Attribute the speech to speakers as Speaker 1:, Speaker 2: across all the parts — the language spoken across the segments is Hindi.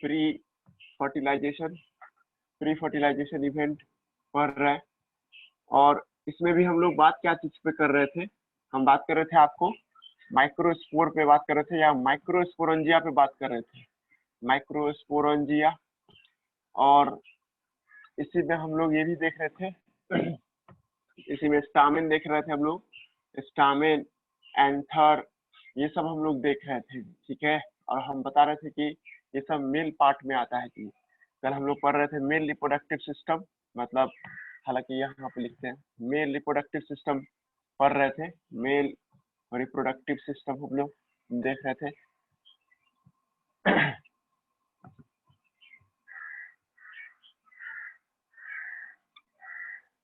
Speaker 1: प्री फर्टिलाइजेशन इवेंट पढ़ रहे हैं। और इसमें भी हम लोग बात क्या चीज पे कर रहे थे, हम बात कर रहे थे आपको माइक्रोस्पोर पे बात कर रहे थे या माइक्रोस्पोरेंजिया पे बात कर रहे थे, माइक्रोस्पोरेंजिया। और इसी में हम लोग ये भी देख रहे थे इसी में स्टामेन देख रहे थे हम लोग, स्टामेन, एंथर, ये सब हम लोग देख रहे थे, ठीक है। और हम बता रहे थे कि ये सब मेल पार्ट में आता है जी। कल हम लोग पढ़ रहे थे मेल रिप्रोडक्टिव सिस्टम, मतलब हालांकि यहाँ पे लिखते हैं मेल रिप्रोडक्टिव सिस्टम पढ़ रहे थे, मेल रिप्रोडक्टिव सिस्टम हम लोग देख रहे थे।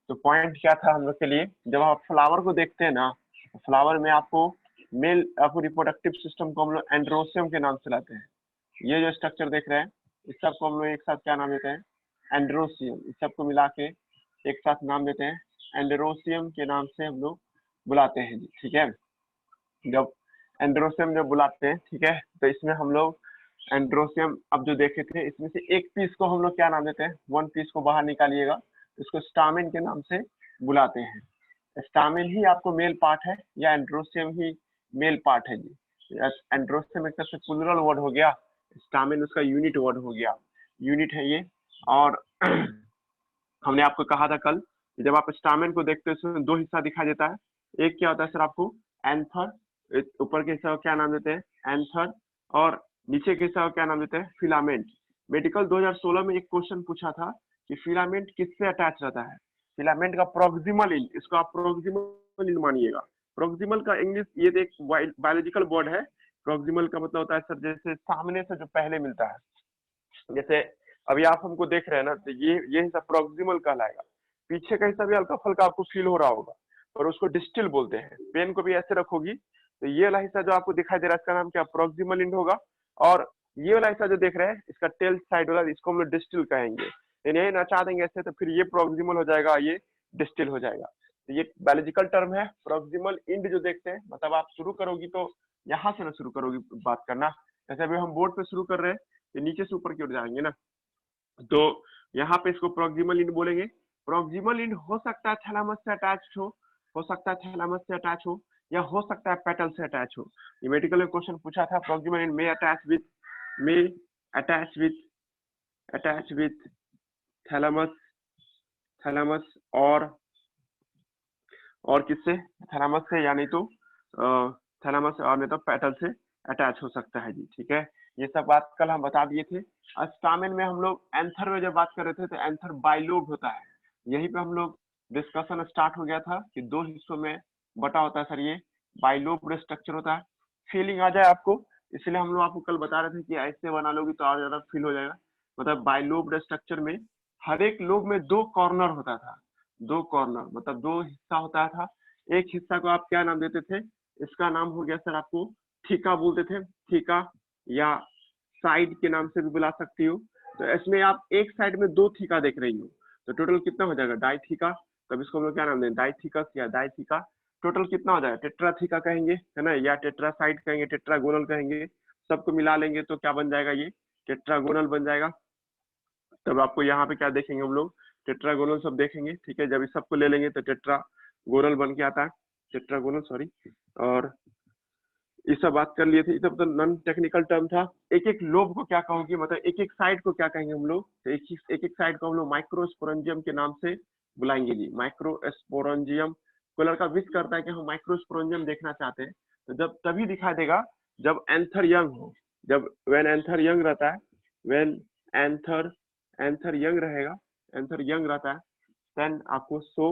Speaker 1: तो पॉइंट क्या था हम लोग के लिए, जब आप फ्लावर को देखते हैं ना, फ्लावर में आपको आपको रिप्रोडक्टिव सिस्टम को हम लोग एंड्रोसियम के नाम से लाते हैं। ये जो स्ट्रक्चर देख रहे हैं इस सबको हम लोग एक साथ क्या नाम देते हैं, एंड्रोसियम। इस सबको मिला के एक साथ नाम देते हैं एंड्रोसियम के नाम से हम लोग बुलाते हैं, ठीक है। जब एंड्रोसियम जब बुलाते हैं, ठीक है, तो इसमें हम लोग एंड्रोसियम अब जो देखे थे इसमें से एक पीस को हम लोग क्या नाम देते हैं, वन पीस को बाहर निकालिएगा, इसको स्टामिन के नाम से बुलाते हैं। स्टामिन ही आपको मेल पार्ट है या एंड्रोसियम ही मेल पार्ट है जी। एंड्रोसियम एक तरह से प्लूरल वर्ड हो गया, स्टामिन उसका यूनिट वर्ड हो गया, यूनिट है ये। और हमने आपको कहा था कल, जब आप स्टामिन को देखते हो इसमें दो हिस्सा दिखाई देता है, एक क्या होता है सर आपको एंथर, ऊपर के हिस्सा को क्या नाम देते हैं एंथर, और नीचे के हिस्सा को क्या नाम देते हैं फिलामेंट। मेडिकल 2016 में एक क्वेश्चन पूछा था कि फिलामेंट किससे अटैच रहता है, फिलामेंट का प्रोक्सिमल इंड, इसको आप प्रोक्सिमल इंड मानिएगा। प्रोक्सिमल का इंग्लिश ये एक बायोलॉजिकल वर्ड है, प्रोक्सिमल का मतलब होता है सर जैसे सामने से जो पहले मिलता है, जैसे अभी आप हमको देख रहे हैं ना, तो ये हिस्सा प्रोक्सिमल कहलाएगा। पीछे का हिस्सा भी हल्का फुल्का आपको फील हो रहा होगा, और उसको डिस्टिल बोलते हैं। पेन को भी ऐसे रखोगी तो ये वाला हिस्सा जो आपको दिखाई दे रहा है इसका नाम क्या प्रोक्सिमल इंड होगा, और ये वाला हिस्सा जो देख रहे हैं इसका टेल साइड वाला, इसको हम लोग डिस्टिल कहेंगे। यही नचा देंगे ऐसे तो फिर ये प्रोक्सिमल हो जाएगा, ये डिस्टिल हो जाएगा। तो ये बायोलॉजिकल टर्म है प्रोक्सिमल इंड जो देखते हैं, मतलब आप शुरू करोगी तो यहाँ से ना शुरू करोगी बात करना, जैसे अभी हम बोर्ड पे शुरू कर रहे हैं तो नीचे से ऊपर की ओर जाएंगे ना, तो यहाँ पे इसको प्रोक्सिमल इंड बोलेंगे। प्रोक्सिमल इंड हो सकता है थैलामस से अटैच हो सकता है थैलामस से अटैच हो, या हो सकता है पेटल से अटैच हो। ये मेडिकल में क्वेश्चन पूछा था, प्रोक्सिमल इंड में अटैच विथ थैलामस और किससे, थैलामस से, या नहीं तो थैलामस और नहीं तो पेटल से अटैच हो सकता है जी, ठीक है। ये सब बात कल हम बता दिए थे। स्टामेन में हम लोग एंथर में जब बात कर रहे थे तो एंथर बाइलोब होता है, यहीं पे हम लोग डिस्कशन स्टार्ट हो गया था कि दो हिस्सों में बटा होता है सर, ये बाइलोब स्ट्रक्चर होता है। फीलिंग आ जाए आपको, इसलिए हम लोग आपको कल बता रहे थे कि ऐसे बना लोगी तो और ज्यादा फील हो जाएगा। मतलब बाइलोब स्ट्रक्चर में हर एक लोब में दो कॉर्नर होता था, दो कॉर्नर मतलब दो हिस्सा होता था। एक हिस्सा को आप क्या नाम देते थे, इसका नाम हो गया सर आपको थीका बोलते थे, थीका, या साइड के नाम से भी बुला सकती हो। तो इसमें आप एक साइड में दो थीका देख रही हो, तो टोटल कितना हो जाएगा डाई थीका, तब इसको हम लोग क्या नाम दें डाई थीका या डाई थीका। टोटल कितना हो जाएगा टेट्रा थीका कहेंगे, है ना, या टेट्रा साइड कहेंगे, टेट्रागोनल कहेंगे, सबको मिला लेंगे तो क्या बन जाएगा, ये टेट्रागोनल बन जाएगा। तब आपको यहाँ पे क्या देखेंगे हम लोग, टेट्रागोनल सब देखेंगे, ठीक है। जब इस सबको ले लेंगे तो टेट्रागोनल बन के आता है, टेट्रागोनल सॉरी। और ये सब बात कर लिए थे, ये सब तो नॉन टेक्निकल टर्म था। एक एक लोब को क्या कहोगे, मतलब एक एक साइड को क्या कहेंगे हम लोग, तो एक एक साइड को हम लोग माइक्रोस्पोरेंजियम के नाम से बुलाएंगे जी, माइक्रोस्पोरेंजियम। कोई लड़का विश करता है कि हम माइक्रोस्पोरेंजियम देखना चाहते हैं, तो जब तभी दिखाई देगा जब एंथर यंग हो, जब व्हेन एंथर यंग रहता है, व्हेन एंथर यंग रहेगा, एंथर यंग रहता है, देन आपको सो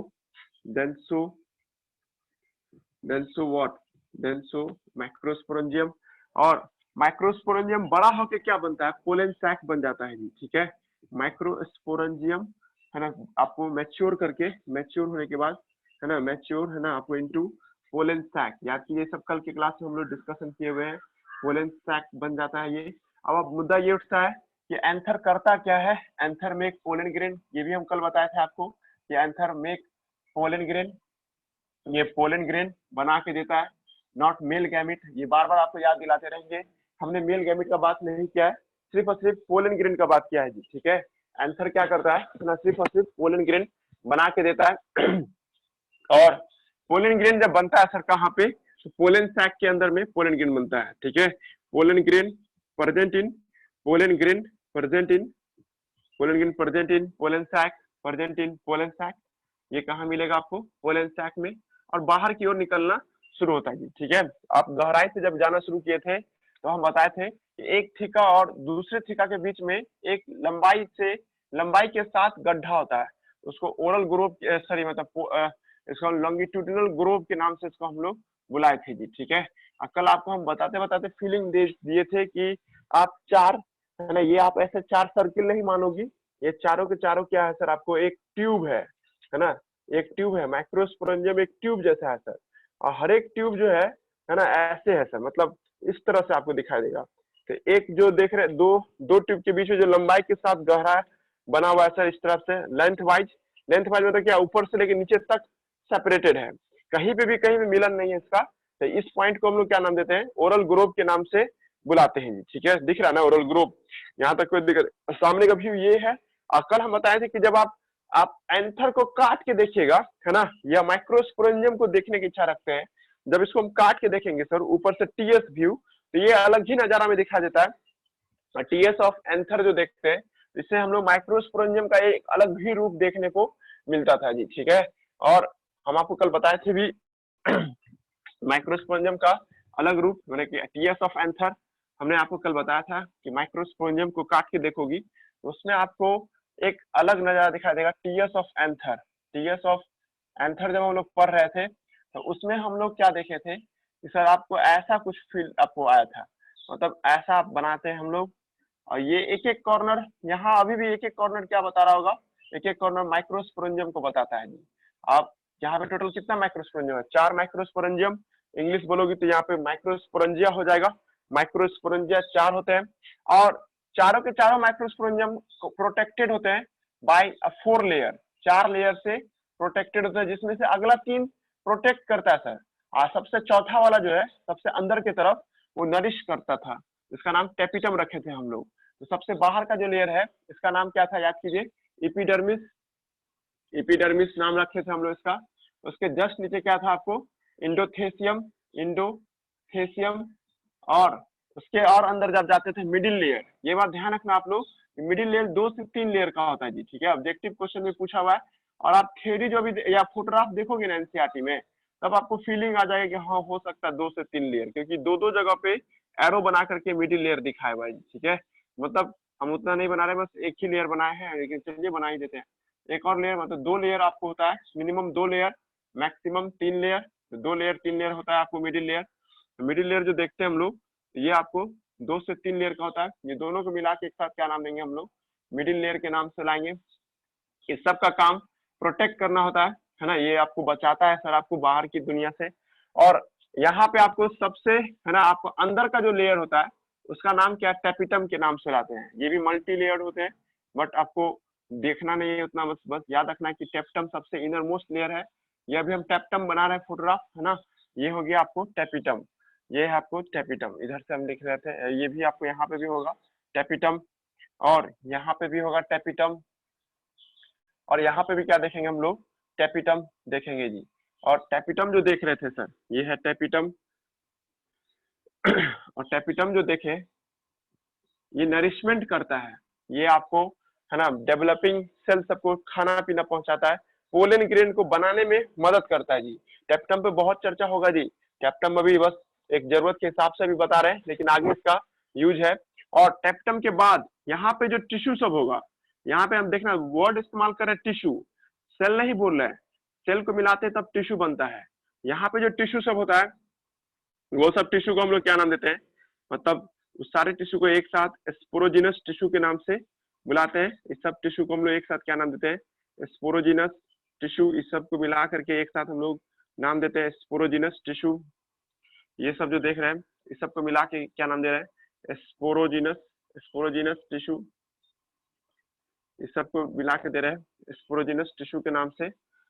Speaker 1: माइक्रोस्पोरेंजियम। और माइक्रोस्पोरेंजियम बड़ा होके क्या बनता है, पोलन सैक बन जाता है जी, ठीक है। माइक्रोस्पोरेंजियम है ना, आपको मैच्योर करके, मैच्योर होने के बाद है ना, मैच्योर है ना आपको इनटू पोलन सैक, याद कीजिए सब कल के क्लास में हम लोग डिस्कशन किए हुए हैं, पोलन सैक बन जाता है ये। अब मुद्दा ये उठता है कि एंथर करता क्या है, एंथर मेक पोलन ग्रेन, ये भी हम कल बताए थे आपको कि एंथर मेक पोलन ग्रेन, ये पोलन ग्रेन बना के देता है, नॉट मेल गैमिट। ये बार बार आपको याद दिलाते रहेंगे, हमने मेल गैमिट का बात नहीं किया है, सिर्फ और सिर्फ पोलन ग्रेन का बात किया है जी, ठीक है। आंसर क्या करता है ना, सिर्फ और सिर्फ पोलन ग्रेन बना के देता है। और पोलन ग्रेन जब बनता है सर कहाँ पे, तो पोलन सैक के अंदर में पोलन ग्रेन बनता है, ठीक है। Pollen grain present in pollen grain present in pollen grain present in pollen sac present in pollen sac, ये कहाँ मिलेगा आपको, पोलन सैक में, और बाहर की ओर निकलना शुरू होता है जी, ठीक है। आप गहराई से जब जाना शुरू किए थे तो हम बताए थे कि एक थीका और दूसरे थीका के बीच में एक लंबाई के साथ गड्ढा होता है, उसको ओरल ग्रोव, सॉरी मतलब इसको लॉन्गिट्यूडिनल ग्रोव के नाम से इसको हम लोग बुलाए थे जी, ठीक है। कल आपको हम बताते बताते फीलिंग दिए थे कि आप चार, है ना, ये आप ऐसे चार सर्किल नहीं मानोगी, ये चारों के चारों क्या है सर, आपको एक ट्यूब है ना, एक ट्यूब है, माइक्रोस्पोरेंजियम एक ट्यूब जैसा है सर, और हर एक ट्यूब जो है ना, ऐसे है सर, मतलब इस तरह से आपको दिखाई देगा। तो एक जो देख रहे दो ट्यूब के बीच में जो लंबाई के साथ गहरा बना हुआ है सर, इस तरफ से लेंथ वाइज मतलब क्या, ऊपर से लेकर नीचे तक सेपरेटेड है, कहीं भी मिलन नहीं है इसका। तो इस पॉइंट को हम लोग क्या नाम देते हैं, ओरल ग्रोव के नाम से बुलाते हैं जी, ठीक है। दिख रहा है ना ओरल ग्रोव, यहाँ तक कोई दिक्कत, सामने का व्यू ये है। और कल हम बताए थे कि जब आप एंथर को काट के देखिएगा, है ना, या माइक्रोस्पोरेंजियम को देखने की इच्छा रखते हैं, जब इसको हम काट के देखेंगे सर ऊपर से टीएस व्यू, तो ये अलग ही नजारा में दिखा देता है। टीएस ऑफ एंथर जो देखते हैं, इससे हम लोग माइक्रोस्पोरेंजियम का एक अलग ही रूप देखने को मिलता था जी, ठीक है। और हम आपको कल बताए थे भी माइक्रोस्पोरेंजियम का अलग रूप, मैंने कि टीएस ऑफ एंथर, हमने आपको कल बताया था कि माइक्रोस्पोरेंजियम को काट के देखोगी तो उसमें आपको एक अलग नजारा दिखाई देगा, TS of anther. TS of anther जब हम लोग पढ़ रहे थे तो उसमें हम लोग क्या देखे थे कि सर आपको ऐसा कुछ फील आपको आया था, मतलब ऐसा आप बनाते हैं हम लोग, और ये एक एक कॉर्नर, यहाँ अभी भी एक एक कॉर्नर क्या बता रहा होगा, एक एक कॉर्नर माइक्रोस्पोरेंजियम को बताता है जी। आप यहाँ पे टोटल कितना माइक्रोस्पोरेंजियम है, 4 माइक्रोस्पोरेंजियम, इंग्लिश बोलोगी तो यहाँ पे माइक्रोस्पोरेंजिया हो जाएगा, माइक्रोस्पोरेंजिया 4 होते हैं, और चारों के चारों माइक्रोस्पोरेंजियम प्रोटेक्टेड होते हैं बाय 4 लेयर, 4 लेयर से प्रोटेक्टेड होते हैं, जिसमें से अगला 3 प्रोटेक्ट करता है सर, और सबसे चौथा वाला जो है सबसे अंदर की तरफ वो नरिश करता था, इसका नाम टेपिटम रखे थे हम लोग। तो सबसे बाहर का जो लेयर है इसका नाम क्या था, याद कीजिए, एपिडर्मिस, एपिडर्मिस नाम रखे थे हम लोग इसका। उसके जस्ट नीचे क्या था आपको, इंडोथेसियम, इंडोथेसियम, और उसके और अंदर जब जाते थे मिडिल लेयर, ये बात ध्यान रखना आप लोग, मिडिल लेयर 2 से 3 लेयर का होता है जी, ठीक है, ऑब्जेक्टिव क्वेश्चन में पूछा हुआ है। और आप थ्योरी जो भी या फोटोग्राफ देखोगे ना एनसीईआरटी में, तब आपको फीलिंग आ जाएगी कि हाँ हो सकता है 2 से 3 लेयर, क्योंकि दो जगह पे एरो बना करके मिडिल लेयर दिखाया हुआ है, ठीक है। मतलब हम उतना नहीं बना रहे, बस एक ही लेयर बनाए हैं, लेकिन चलिए बना ही देते हैं एक और लेयर, मतलब 2 लेयर आपको होता है, minimum 2 layer, maximum 3 layer, 2 layer 3 layer होता है आपको मिडिल लेयर। मिडिल लेयर जो देखते हैं हम लोग, ये आपको 2 से 3 लेयर का होता है, ये दोनों को मिला के एक साथ क्या नाम देंगे हम लोग, मिडिल लेयर के नाम से लाएंगे। इस सब का काम प्रोटेक्ट करना होता है ना, ये आपको बचाता है सर आपको बाहर की दुनिया से। और यहाँ पे आपको सबसे, है ना, आपको अंदर का जो लेयर होता है उसका नाम क्या है, टेपिटम के नाम से लाते हैं। ये भी मल्टी लेयर्ड होते हैं, बट आपको देखना नहीं है उतना, बस याद रखना है कि टेपिटम सबसे इनर मोस्ट लेयर है। ये अभी हम टेपिटम बना रहे हैं फोटोग्राफ, है ना, ये हो गया आपको टेपिटम, ये है आपको टेपिटम, इधर से हम लिख रहे थे, ये भी आपको यहाँ पे भी होगा टेपिटम, और यहाँ पे भी होगा टेपिटम, और यहाँ पे भी क्या देखेंगे हम लोग, टेपिटम देखेंगे जी। और टेपिटम जो देख रहे थे सर, ये है टेपिटम, और टेपिटम जो देखे, ये नरिशमेंट करता है, ये आपको, है ना, डेवलपिंग सेल सबको खाना पीना पहुंचाता है, पोलन ग्रेन को बनाने में मदद करता है जी। टेपिटम पे बहुत चर्चा होगा जी, टेपिटम अभी बस एक जरूरत के हिसाब से भी बता रहे हैं, लेकिन आगे इसका यूज है। और टेपिटम के बाद यहाँ पे जो टिश्यू सब होगा, यहाँ पे हम देखना वर्ड इस्तेमाल कर रहे हैं टिश्यू, सेल नहीं बोल रहे हैं, सेल को मिलाते हैं तब टिश्यू बनता है। यहाँ पे जो टिश्यू सब होता है वो सब टिश्यू को हम लोग क्या नाम देते हैं, मतलब उस सारे टिश्यू को एक साथ स्पोरोजिनस टिश्यू के नाम से बुलाते हैं। इस सब टिश्यू को हम लोग एक साथ क्या नाम देते हैं, स्पोरोजिनस टिश्यू। इस सब को मिला करके एक साथ हम लोग नाम देते हैं स्पोरोजिनस टिश्यू। ये सब जो देख रहे हैं इस सब को मिला के क्या नाम दे रहे हैं, स्पोरोजिनस, स्पोरोजिनस टिश्यू, इस सब को मिला के दे रहे हैं स्पोरोजिनस टिश्यू के नाम से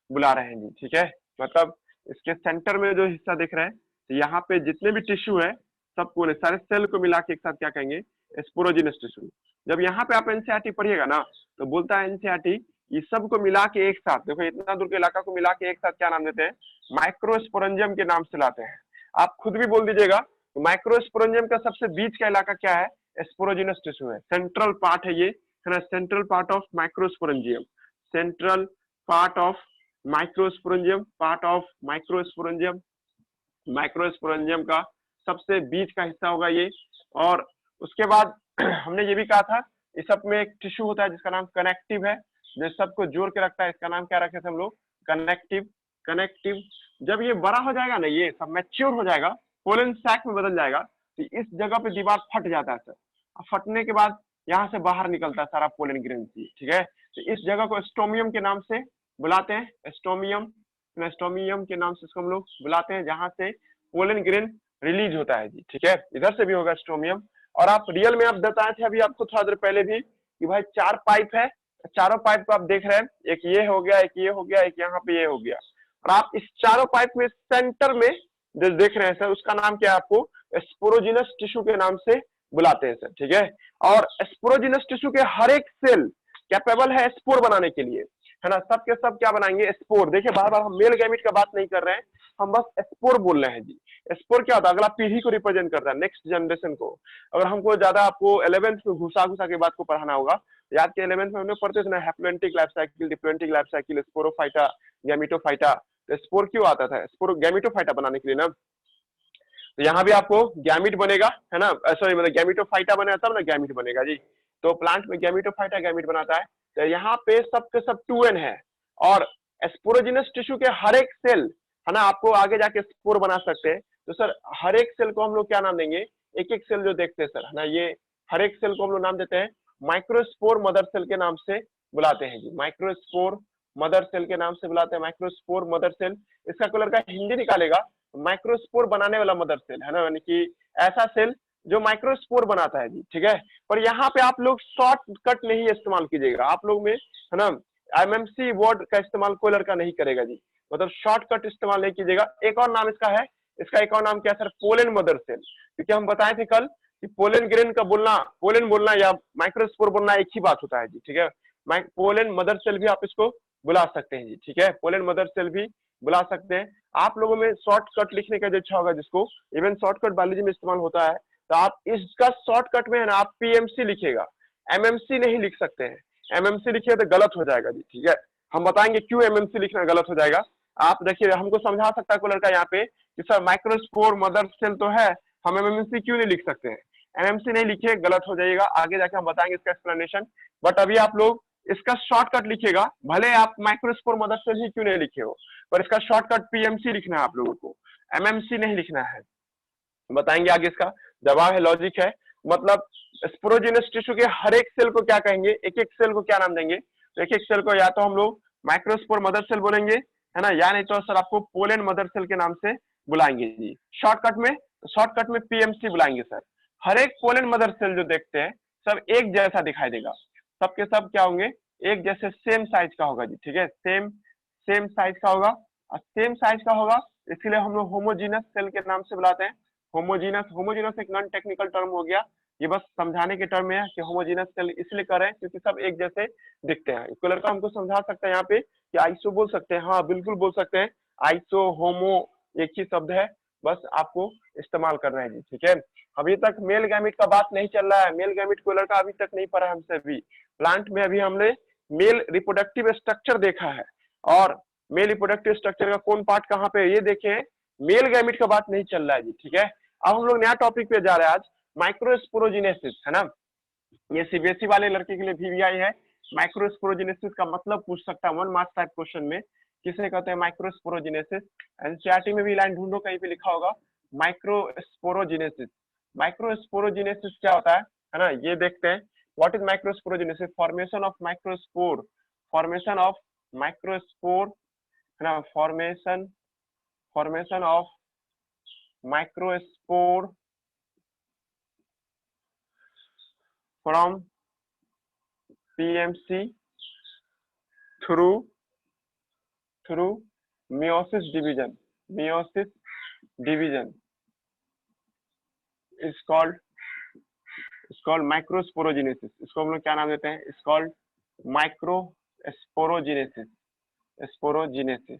Speaker 1: बुला रहे हैं जी, ठीक है। मतलब इसके सेंटर में जो हिस्सा दिख रहा है, तो यहाँ पे जितने भी टिश्यू है सबको, सारे सेल को मिला के एक साथ क्या कहेंगे, स्पोरोजिनस टिश्यू। जब यहाँ पे आप एनसीईआरटी पढ़िएगा ना तो बोलता है एनसीईआरटी इस सब को मिला के एक साथ, देखो इतना दूर के इलाका को मिला के एक साथ क्या नाम देते हैं, माइक्रोस्पोरेंजियम के नाम से लाते हैं। आप खुद भी बोल दीजिएगा माइक्रोस्पोरेंजियम का सबसे बीच का इलाका क्या है, स्पोरोजिनस टिश्यू है, सेंट्रल पार्ट है ये, है ना, central part of microsporangium, central part of microsporangium, part of microsporangium, microsporangium का सबसे बीच का हिस्सा होगा ये। और उसके बाद हमने ये भी कहा था इस सब में एक टिश्यू होता है जिसका नाम कनेक्टिव है, जो सबको जोड़ के रखता है, इसका नाम क्या रखे थे हम लोग, कनेक्टिव। कनेक्टिव जब ये बड़ा हो जाएगा ना, ये सब मैच्योर हो जाएगा, पोलन सैक में बदल जाएगा, तो इस जगह पे दीवार फट जाता है सर। फटने के बाद यहाँ से बाहर निकलता है सारा पोलन ग्रेन, ठीक है। तो इस जगह को स्टोमियम के नाम से बुलाते हैं, स्टोमियम, स्टोमियम के नाम से इसको हम लोग बुलाते हैं, जहां से पोलन ग्रेन रिलीज होता है जी, ठीक है। इधर से भी होगा स्टोमियम। और आप रियल में आप बताए थे अभी आपको थोड़ा देर पहले भी कि भाई 4 पाइप है, चारों पाइप को आप देख रहे हैं, एक ये हो गया, एक ये हो गया, एक यहाँ पे ये हो गया, और आप इस चारों पाइप में सेंटर में जो देख रहे हैं सर उसका नाम क्या है, आपको स्पोरोजिनस टिश्यू के नाम से बुलाते हैं सर, ठीक है। और स्पोरोजिनस टिश्यू के हर एक सेल कैपेबल है स्पोर बनाने के लिए, है ना, सब के सब क्या बनाएंगे, स्पोर। देखिए बार बार हम मेल गैमेट का बात नहीं कर रहे हैं, हम बस स्पोर बोल रहे हैं जी। स्पोर क्या होता है, अगला पीढ़ी को रिप्रेजेंट करता है, नेक्स्ट जनरेशन को। अगर हमको ज्यादा आपको 11th में घुसा घुसा के बात को पढ़ाना होगा, याद के 11th में हमने पढ़ते थे ना, हैप्लोएंटिक लाइफ साइकिल, डिप्लोएंटिक लाइफ साइकिल, स्पोरोफाइटा, गैमेटोफाइटा। तो स्पोर क्यों आता था, स्पोर गैमेटोफाइटा बनाने के लिए ना। तो यहाँ भी आपको गैमिट बनेगा, है ना, सॉरी मतलब गैमेटोफाइटा बनेगा तब ना गैमिट बनेगा जी। तो प्लांट में गैमेटोफाइटा गैमिट बनाता है। तो यहाँ पे सब के सब 2n है, और स्पोरोजिनस टिश्यू के हर एक सेल, है ना, आपको आगे जाके स्पोर बना सकते हैं। तो सर हर एक सेल को हम लोग क्या नाम देंगे, एक एक सेल जो देखते हैं सर, है ना, ये हर एक सेल को हम लोग नाम देते हैं माइक्रोस्पोर मदर सेल के नाम से बुलाते हैं जी, माइक्रोस्पोर मदर सेल के नाम से बुलाते हैं, माइक्रोस्पोर मदर सेल। इसका कलर का हिंदी निकालेगा माइक्रोस्पोर बनाने वाला मदर सेल, है ना, यानी कि ऐसा सेल जो माइक्रोस्पोर बनाता है जी, ठीक है। पर यहाँ पे आप लोग शॉर्टकट नहीं इस्तेमाल कीजिएगा, आप लोग में, है ना, एमएमसी वर्ड का इस्तेमाल कोई लड़का नहीं करेगा जी, मतलब शॉर्टकट इस्तेमाल नहीं कीजिएगा। एक और नाम इसका है, इसका एक और नाम क्या है सर, पोलन मदर सेल, क्योंकि हम बताए थे कल कि पोलन ग्रेन का बोलना, पोलन बोलना या माइक्रोस्पोर बोलना एक ही बात होता है जी, ठीक है। पोलन मदर सेल भी आप इसको बुला सकते हैं जी, ठीक है, पोलन मदर सेल भी बुला सकते हैं। आप लोगों में शॉर्टकट लिखने का जो इच्छा होगा, जिसको इवन शॉर्टकट बायोलॉजी में इस्तेमाल होता है, तो आप इसका शॉर्टकट में है ना, आप पीएमसी लिखिएगा, एमएमसी नहीं लिख सकते हैं। एमएमसी लिखिए तो गलत हो जाएगा जी, ठीक है। हम बताएंगे क्यों एमएमसी लिखना गलत हो जाएगा। आप देखिए हमको समझा सकता है कोई लड़का यहाँ पे कि सर माइक्रोस्पोर मदर सेल तो है, हम एमएमसी क्यों नहीं लिख सकते हैं। एमएमसी नहीं लिखिए, गलत हो जाएगा, आगे जाके हम बताएंगे इसका एक्सप्लेनेशन। बट अभी आप लोग इसका शॉर्टकट लिखिएगा, भले आप माइक्रोस्पोर मदर सेल ही क्यों नहीं लिखे हो, पर इसका शॉर्टकट पीएमसी लिखना है आप लोगों को, एमएमसी नहीं लिखना है। बताएंगे आगे इसका जवाब है, लॉजिक है। मतलब स्पोरोजिनस टिश्यू के हर एक सेल को क्या कहेंगे, एक एक सेल को क्या नाम देंगे, तो एक एक सेल को या तो हम लोग माइक्रोस्पोर मदर सेल बोलेंगे, है ना, या नहीं तो सर आपको पोलन मदर सेल के नाम से बुलाएंगे जी। शॉर्टकट में पीएमसी बुलाएंगे सर। हर एक पोलन मदर सेल जो देखते हैं सब एक जैसा दिखाई देगा, सबके सब क्या होंगे, एक जैसे सेम साइज का होगा जी, ठीक है, सेम सेम साइज का होगा, और सेम साइज का होगा, इसलिए हम लोग होमोजीनस सेल के नाम से बुलाते हैं। होमोजीनस एक नॉन टेक्निकल टर्म हो गया, ये बस समझाने के टर्म में है कि होमोजीनस सेल इसलिए कर रहे हैं क्योंकि सब एक जैसे दिखते हैं। इसको लड़का हमको समझा सकता है यहाँ पे कि आइसो बोल सकते हैं, हाँ बिल्कुल बोल सकते हैं, आइसो होमो एक ही शब्द है, बस आपको इस्तेमाल कर रहे हैं जी, ठीक है। अभी तक मेल गैमिट का बात नहीं चल रहा है, मेल गैमिट कोई लड़का अभी तक नहीं पढ़ा हमसे। अभी प्लांट में अभी हमने मेल रिप्रोडक्टिव स्ट्रक्चर देखा है, और मेल रिप्रोडक्टिव स्ट्रक्चर का कौन पार्ट कहाँ पे ये देखें, मेल गैमिट का बात नहीं चल रहा है जी, ठीक है। अब हम लोग नया टॉपिक पे जा रहे हैं आज, माइक्रोस्पोरोजिनेसिस, है ना, ये सीबीएसई वाले लड़के के लिए वीवीआई है। माइक्रोस्पोरोजिनेसिस का मतलब पूछ सकता है 1 मार्क्स टाइप क्वेश्चन में, किसे कहते हैं माइक्रोस्पोरोजिनेसिस। एनसीईआरटी में भी लाइन ढूंढो, कहीं पे लिखा होगा माइक्रोस्पोरोजिनेसिस। माइक्रोस्पोरोजिनेसिस क्या होता है ना, ये देखते हैं। What is microsporogenesis, formation of microspore, formation of microspore, है ना, formation of microspore from PMC through meiosis division. Meiosis division is called it's called microsporogenesis. इसको हम लोग क्या नाम देते हैं? It's called microsporogenesis, sporogenesis.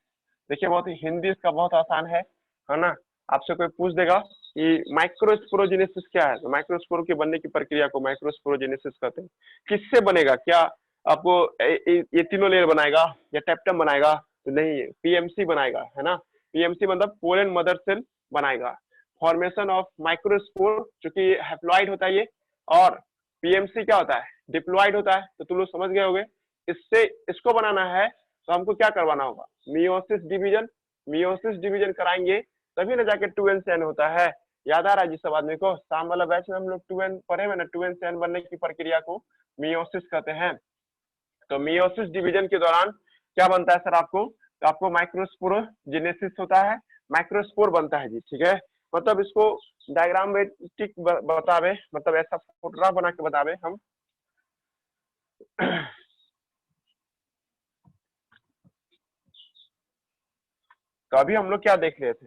Speaker 1: देखिए बहुत ही हिंदी इसका बहुत आसान है ना। आपसे कोई पूछ देगा कि माइक्रोस्पोरोजेनेसिस क्या है, तो माइक्रोस्पोर के बनने की प्रक्रिया को माइक्रोस्पोरोजेनेसिस कहते हैं। किससे बनेगा? क्या आपको ये तीनों लेयर बनाएगा या टेप्टम बनाएगा? तो नहीं, पीएमसी बनाएगा, है ना। पीएमसी मतलब पोलन मदर सेल बनाएगा। फॉर्मेशन ऑफ माइक्रोस्पोर, चूंकि हैप्लॉइड होता है ये, और पीएमसी क्या होता है? डिप्लॉइड होता है। तो तुम लोग समझ गए होंगे। इससे इसको बनाना है तो हमको क्या करवाना होगा? Meiosis division. मियोसिस डिवीजन कराएंगे तभी ना जाके 2n से n होता है। याद आ रहा है जी सब आदमी को? शाम वाला बैच में हम लोग 2n पढ़े हुए ना, 2n से n बनने की प्रक्रिया को मियोसिस कहते हैं। तो मियोसिस डिवीजन के दौरान क्या बनता है सर आपको? तो आपको माइक्रोस्पोरोजेनेसिस होता है, माइक्रोस्पोर बनता है जी, ठीक है। मतलब इसको डायग्राम में टिक बतावे, मतलब ऐसा फोटोग्राफ बना के बतावे हम। तो अभी हम लोग क्या देख रहे थे?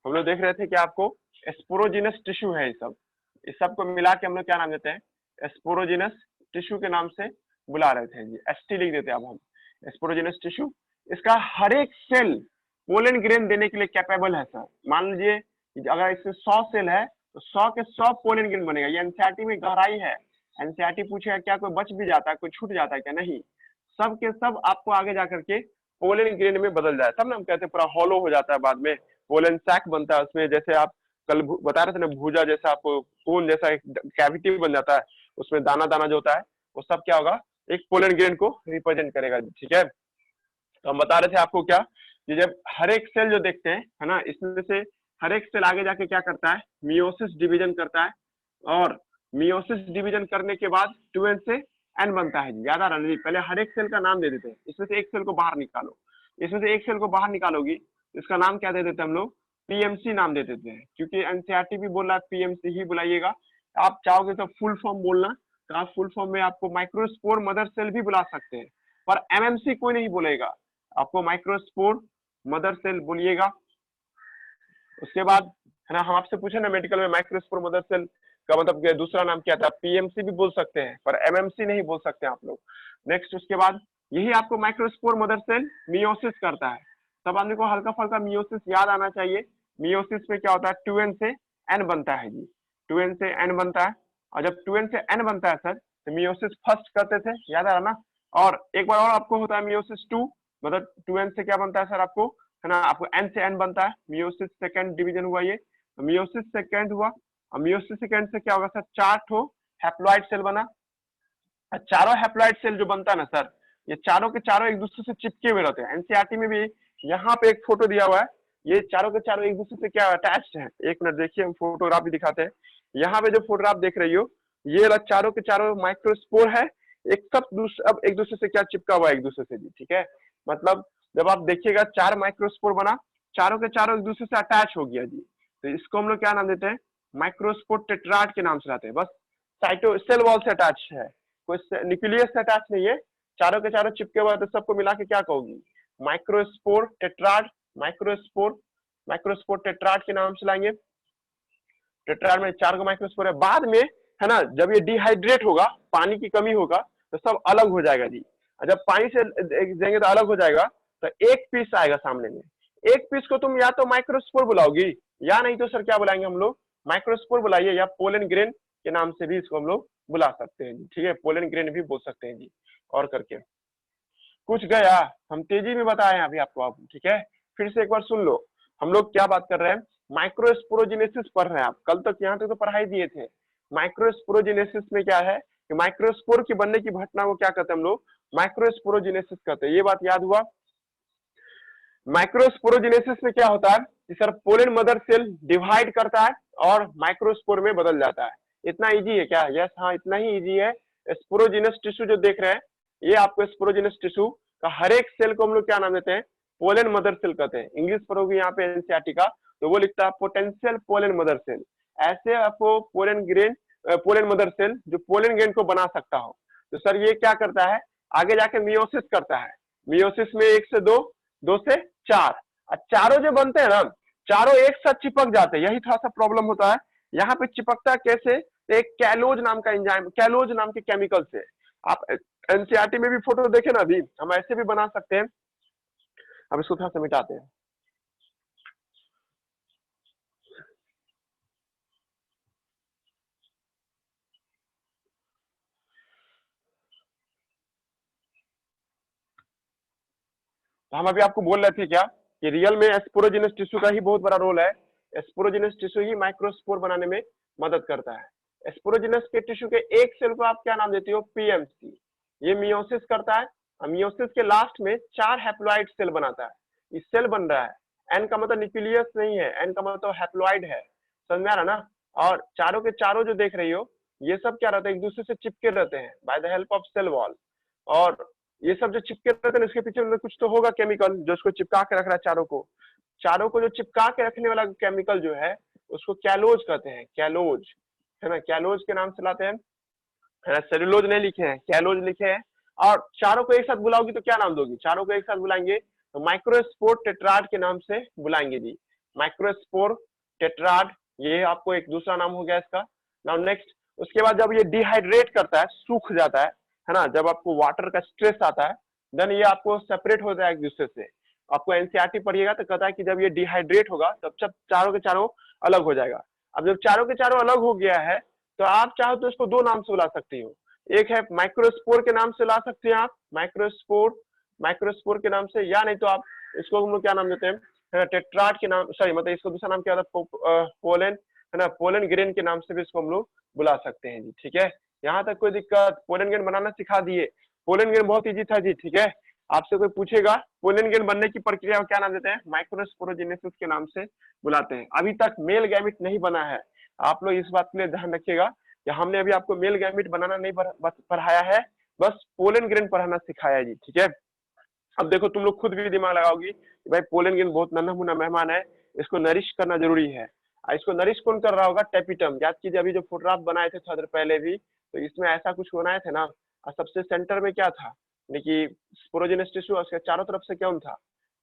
Speaker 1: हम लोग देख रहे थे कि आपको स्पोरोजिनस टिश्यू है। इस सब को मिला के हम लोग क्या नाम देते हैं? स्पोरोजिनस टिश्यू के नाम से बुला रहे थे जी। एसटी लिख देते हैं अब हम। स्पोरोजिनस टिश्यू, इसका हर एक सेल पोलन ग्रेन देने के लिए कैपेबल है सर। मान लीजिए अगर इसमें 100 सेल है तो 100 के 100 पोलन ग्रेन बनेगा। ये एनसीईआरटी में गहराई है। एनसीईआरटी पूछेगा क्या कोई बच भी जाता है, कोई छूट जाता है क्या? नहीं, सब के सब आपको आगे जाकर के पोलन ग्रेन में बदल जाए, तब ना हम कहते हैं पूरा हॉलो हो जाता है। बाद में पोलन सैक बनता है उसमें, जैसे आप कल बता रहे थे ना, भूजा जैसा आपको कोन जैसा एक कैविटी बन जाता है, उसमें दाना दाना जो होता है वो सब क्या होगा? एक पोलन ग्रेन को रिप्रेजेंट करेगा, ठीक है। तो हम बता रहे थे आपको क्या कि जब हर एक सेल जो देखते हैं, है ना, इसमें से हर एक सेल आगे जाके क्या करता है? मियोसिस डिवीजन करता है। और मियोसिस डिवीजन करने के बाद 2n से n बनता है। याद आ रहा है? पहले हर एक सेल का नाम दे देते हैं। इसमें से एक सेल को बाहर निकालो, इसमें से एक सेल को बाहर निकालोगी, इसका नाम क्या दे देते हैं हम लोग? पीएमसी नाम दे देते हैं, क्योंकि एनसीईआरटी भी बोल रहा है पीएमसी ही बुलाइएगा। आप चाहोगे तो फुल फॉर्म बोलना, तो आप फुल फॉर्म में आपको माइक्रोस्पोर मदर सेल भी बुला सकते हैं, पर एमएमसी कोई नहीं बोलेगा, आपको माइक्रोस्पोर मदर सेल बोलिएगा। उसके बाद है ना, हम आपसे पूछे ना मेडिकल में माइक्रोस्पोर मदर सेल का मतलब दूसरा नाम क्या था? पीएमसी भी बोल सकते हैं, पर एमएमसी नहीं बोल सकते आप लोग। नेक्स्ट, उसके बाद यही आपको माइक्रोस्पोर मदर सेल मियोसिस करता है। सब आदमी को हल्का फल्का मियोसिस याद आना चाहिए। मियोसिस में क्या होता है? 2n से n बनता है जी, 2n से n बनता है। और जब 2n से n बनता है सर, तो मियोसिस फर्स्ट करते थे, याद आ रहा ना। और एक बार और आपको होता है मियोसिस 2, मतलब 2n से क्या बनता है सर आपको, है ना, आपको n से n बनता है। मियोसिस सेकंड डिवीजन हुआ ये, मियोसिस सेकंड हुआ। और मियोसिस सेकंड से क्या होगा सर? 4 ठो हैप्लॉइड सेल बना। चारों हैप्लॉइड सेल जो बनता है ना सर, ये चारों के चारों एक दूसरे से चिपके हुए रहते हैं। एनसीईआरटी में भी यहाँ पे एक फोटो दिया हुआ है, ये चारों के चारों एक दूसरे से क्या अटैच्ड है। एक मिनट देखिए, हम फोटोग्राफ भी दिखाते हैं। यहाँ पे जो फोटोग्राफ देख रही हो, ये चारों के चारों माइक्रोस्पोर है। एक सब अब एक दूसरे से क्या चिपका हुआ है? एक दूसरे से जी, ठीक है। मतलब जब आप देखिएगा 4 माइक्रोस्पोर बना, चारों के चारों एक दूसरे से अटैच हो गया जी, तो इसको हम लोग क्या नाम देते हैं? माइक्रोस्पोर टेट्राड के नाम से लाते हैं। बस साइटो सेल वॉल से अटैच है, कोई न्यूक्लियस से अटैच नहीं है, चारों के चारों चिपके हुए, तो सबको मिला के क्या कहोगी? Microspore tetrad. Microspore microspore tetrad के नाम से लाएंगे। टेट्राड में 4 माइक्रोस्पोर है। बाद में है ना, जब ये डिहाइड्रेट होगा, पानी की कमी होगा, तो सब अलग हो जाएगा जी। जब पानी से देंगे तो अलग हो जाएगा, तो एक पीस आएगा सामने में। एक पीस को तुम या तो माइक्रोस्पोर बुलाओगी, या नहीं तो सर क्या बुलाएंगे हम लोग? माइक्रोस्पोर बुलाइए, या पोलन ग्रेन के नाम से भी इसको हम लोग बुला सकते हैं जी, ठीक है। पोलन ग्रेन भी बोल सकते हैं जी। और करके कुछ गया, हम तेजी में बताए अभी आपको आप, ठीक है। फिर से एक बार सुन लो, हम लोग क्या बात कर रहे हैं? माइक्रोस्पोरोजेनेसिस पढ़ रहे हैं आप। कल तक यहाँ तक तो पढ़ाई दिए थे। माइक्रोस्पोरोजेनेसिस में क्या है कि माइक्रोस्पोर के बनने की घटना को क्या कहते हैं हम लोग? माइक्रोस्पोरोजेनेसिस कहते हैं। ये बात याद हुआ। माइक्रोस्पोरोजेनेसिस में क्या होता है कि sir pollen mother cell divide करता है और माइक्रोस्पोर में बदल जाता है। इतना इजी है क्या? यस, हाँ, इतना ही इजी है। स्पोरोजिनस टिश्यू जो देख रहे हैं, ये आपको स्पोरोजिनस टिश्यू का हर एक सेल को हम लोग क्या नाम देते हैं? पोलन मदर सेल कहते हैं। इंग्लिश पढ़ोगे यहाँ पे एनसीईआरटी का, तो वो लिखता है पोटेंशियल पोलन मदर सेल। ऐसे आपको पोलन मदर सेल जो पोलन ग्रेन को बना सकता हो। तो सर ये क्या करता है? आगे जाके मियोसिस करता है। मियोसिस में 1 से 2, 2 से 4, और चारों जो बनते हैं ना, चारों एक साथ चिपक जाते हैं। यही थोड़ा सा प्रॉब्लम होता है। यहाँ पे चिपकता कैसे? एक कैलोज नाम का एंजाइम, कैलोज नाम के केमिकल से। आप एनसीईआरटी में भी फोटो देखे ना, अभी हम ऐसे भी बना सकते हैं। अब इसको थोड़ा सा मिटाते हैं। तो हम अभी आपको बोल रहे थे क्या कि रियल में स्पोरोजिनस टिश्यू का ही बहुत बड़ा रोल है। स्पोरोजिनस टिश्यू ही माइक्रोस्पोर बनाने में मदद करता है। स्पोरोजिनस के टिश्यू के एक सेल को आप क्या नाम देते हो, पीएमसी। ये मियोसिस करता है, मियोसिस के लास्ट में 4 हैप्लॉइड सेल बनाता है। इस सेल बन रहा है, एन का मतलब न्यूक्लियस नहीं है, एन का मतलब हैप्लॉइड है, समझ में आ रहा ना। और चारों के चारों जो देख रही हो, ये सब क्या रहता है, एक दूसरे से चिपके रहते हैं by the help of cell wall. और ये सब जो चिपके रहते हैं इसके पीछे में कुछ तो होगा केमिकल जो इसको चिपका के रख रहा है चारों को। चारों को जो चिपका के रखने वाला केमिकल जो है उसको कैलोज कहते हैं, कैलोज, है ना। कैलोज के नाम से लाते हैं, है ना। सेलुलोज नहीं लिखे हैं, कैलोज लिखे हैं। और चारों को एक साथ बुलाओगी तो क्या नाम दोगी, चारों को एक साथ बुलाएंगे तो माइक्रोस्पोर टेट्राड के नाम से बुलाएंगे जी, माइक्रोस्पोर टेट्राड, ये आपको एक दूसरा नाम हो गया इसका। नाउ नेक्स्ट, उसके बाद जब ये डिहाइड्रेट करता है, सूख जाता है ना, जब आपको वाटर का स्ट्रेस आता है, देन ये आपको सेपरेट हो जाए एक दूसरे से। आपको एनसीईआरटी पढ़िएगा तो कहता है कि जब ये डिहाइड्रेट होगा तब सब चारों के चारों अलग हो जाएगा। अब जब चारों के चारों अलग हो गया है तो आप चाहो तो इसको दो नाम से बुला सकती हो। एक है माइक्रोस्पोर के नाम से ला सकते हैं आप, माइक्रोस्पोर, माइक्रोस्पोर के नाम से, या नहीं तो आप इसको हम लोग क्या नाम देते हैं, टेट्राड के नाम, सॉरी मतलब इसको दूसरा नाम क्या होता है, पोलन, है ना, पोलन ग्रेन के नाम से भी इसको हम लोग बुला सकते हैं जी, ठीक है। यहाँ तक कोई दिक्कत, पोलन ग्रेन बनाना सिखा दिए। पोलन ग्रेन बहुत इजी था जी, ठीक है। आपसे कोई पूछेगा पोलन ग्रेन बनने की प्रक्रिया को क्या नाम देते हैं, माइक्रोस्पोरोजेनेसिस के नाम से बुलाते हैं। अभी तक मेल गैमिट नहीं बना है, आप लोग इस बात के लिए ध्यान रखिएगा कि हमने अभी आपको मेल गैमिट बनाना नहीं पढ़ाया है, बस पोलन ग्रेन पढ़ाना सिखाया है जी, ठीक है। अब देखो तुम लोग खुद भी दिमाग लगाओगी कि भाई पोलन ग्रेन बहुत नन्हा मुन्ना मेहमान है, इसको नरिश करना जरूरी है। इसको नरिश कौन कर रहा होगा, टेपिटम। याद कीजिए अभी जो फोटोग्राफ बनाए थे थोड़ा देर पहले भी, तो इसमें ऐसा कुछ बनाए थे ना, और सबसे सेंटर में क्या था, यानी कि स्पोरोजिनस टिश्यू, उसके चारों तरफ से कौन था,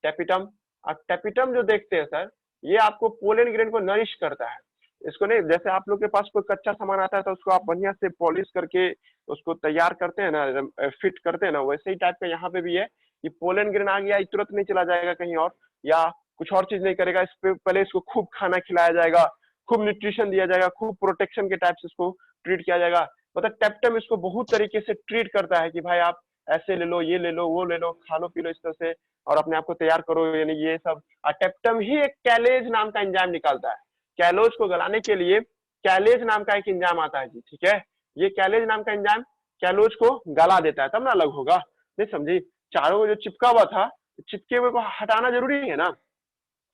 Speaker 1: टेपिटम। और टेपिटम जो देखते हैं सर, ये आपको पोलन ग्रेन को नरिश करता है। इसको नहीं, जैसे आप लोग के पास कोई कच्चा सामान आता है तो उसको आप बढ़िया से पॉलिश करके उसको तैयार करते हैं ना, फिट करते हैं ना, वैसे ही टाइप का यहाँ पे भी है कि पोलन ग्रेन आ गया, तुरंत नहीं चला जाएगा कहीं और, या कुछ और चीज नहीं करेगा, इस पे पहले इसको खूब खाना खिलाया जाएगा, खूब न्यूट्रिशन दिया जाएगा, खूब प्रोटेक्शन के टाइप से इसको ट्रीट किया जाएगा। मतलब टेप्टम इसको बहुत तरीके से ट्रीट करता है कि भाई आप ऐसे ले लो, ये ले लो, वो ले लो, खा लो पी लो इस तरह से, और अपने आप को तैयार करो, यानी ये सब। टेप्टम ही एक कैलेज नाम का एंजाइम निकालता है। कैलोज को गलाने के लिए कैलेज नाम का एक एंजाइम आता है जी, ठीक है। ये कैलेज नाम का एंजाइम कैलोज को गला देता है, तब ना अलग होगा, नहीं समझी। चारों में जो चिपका हुआ था, चिपके हुए को हटाना जरूरी है ना,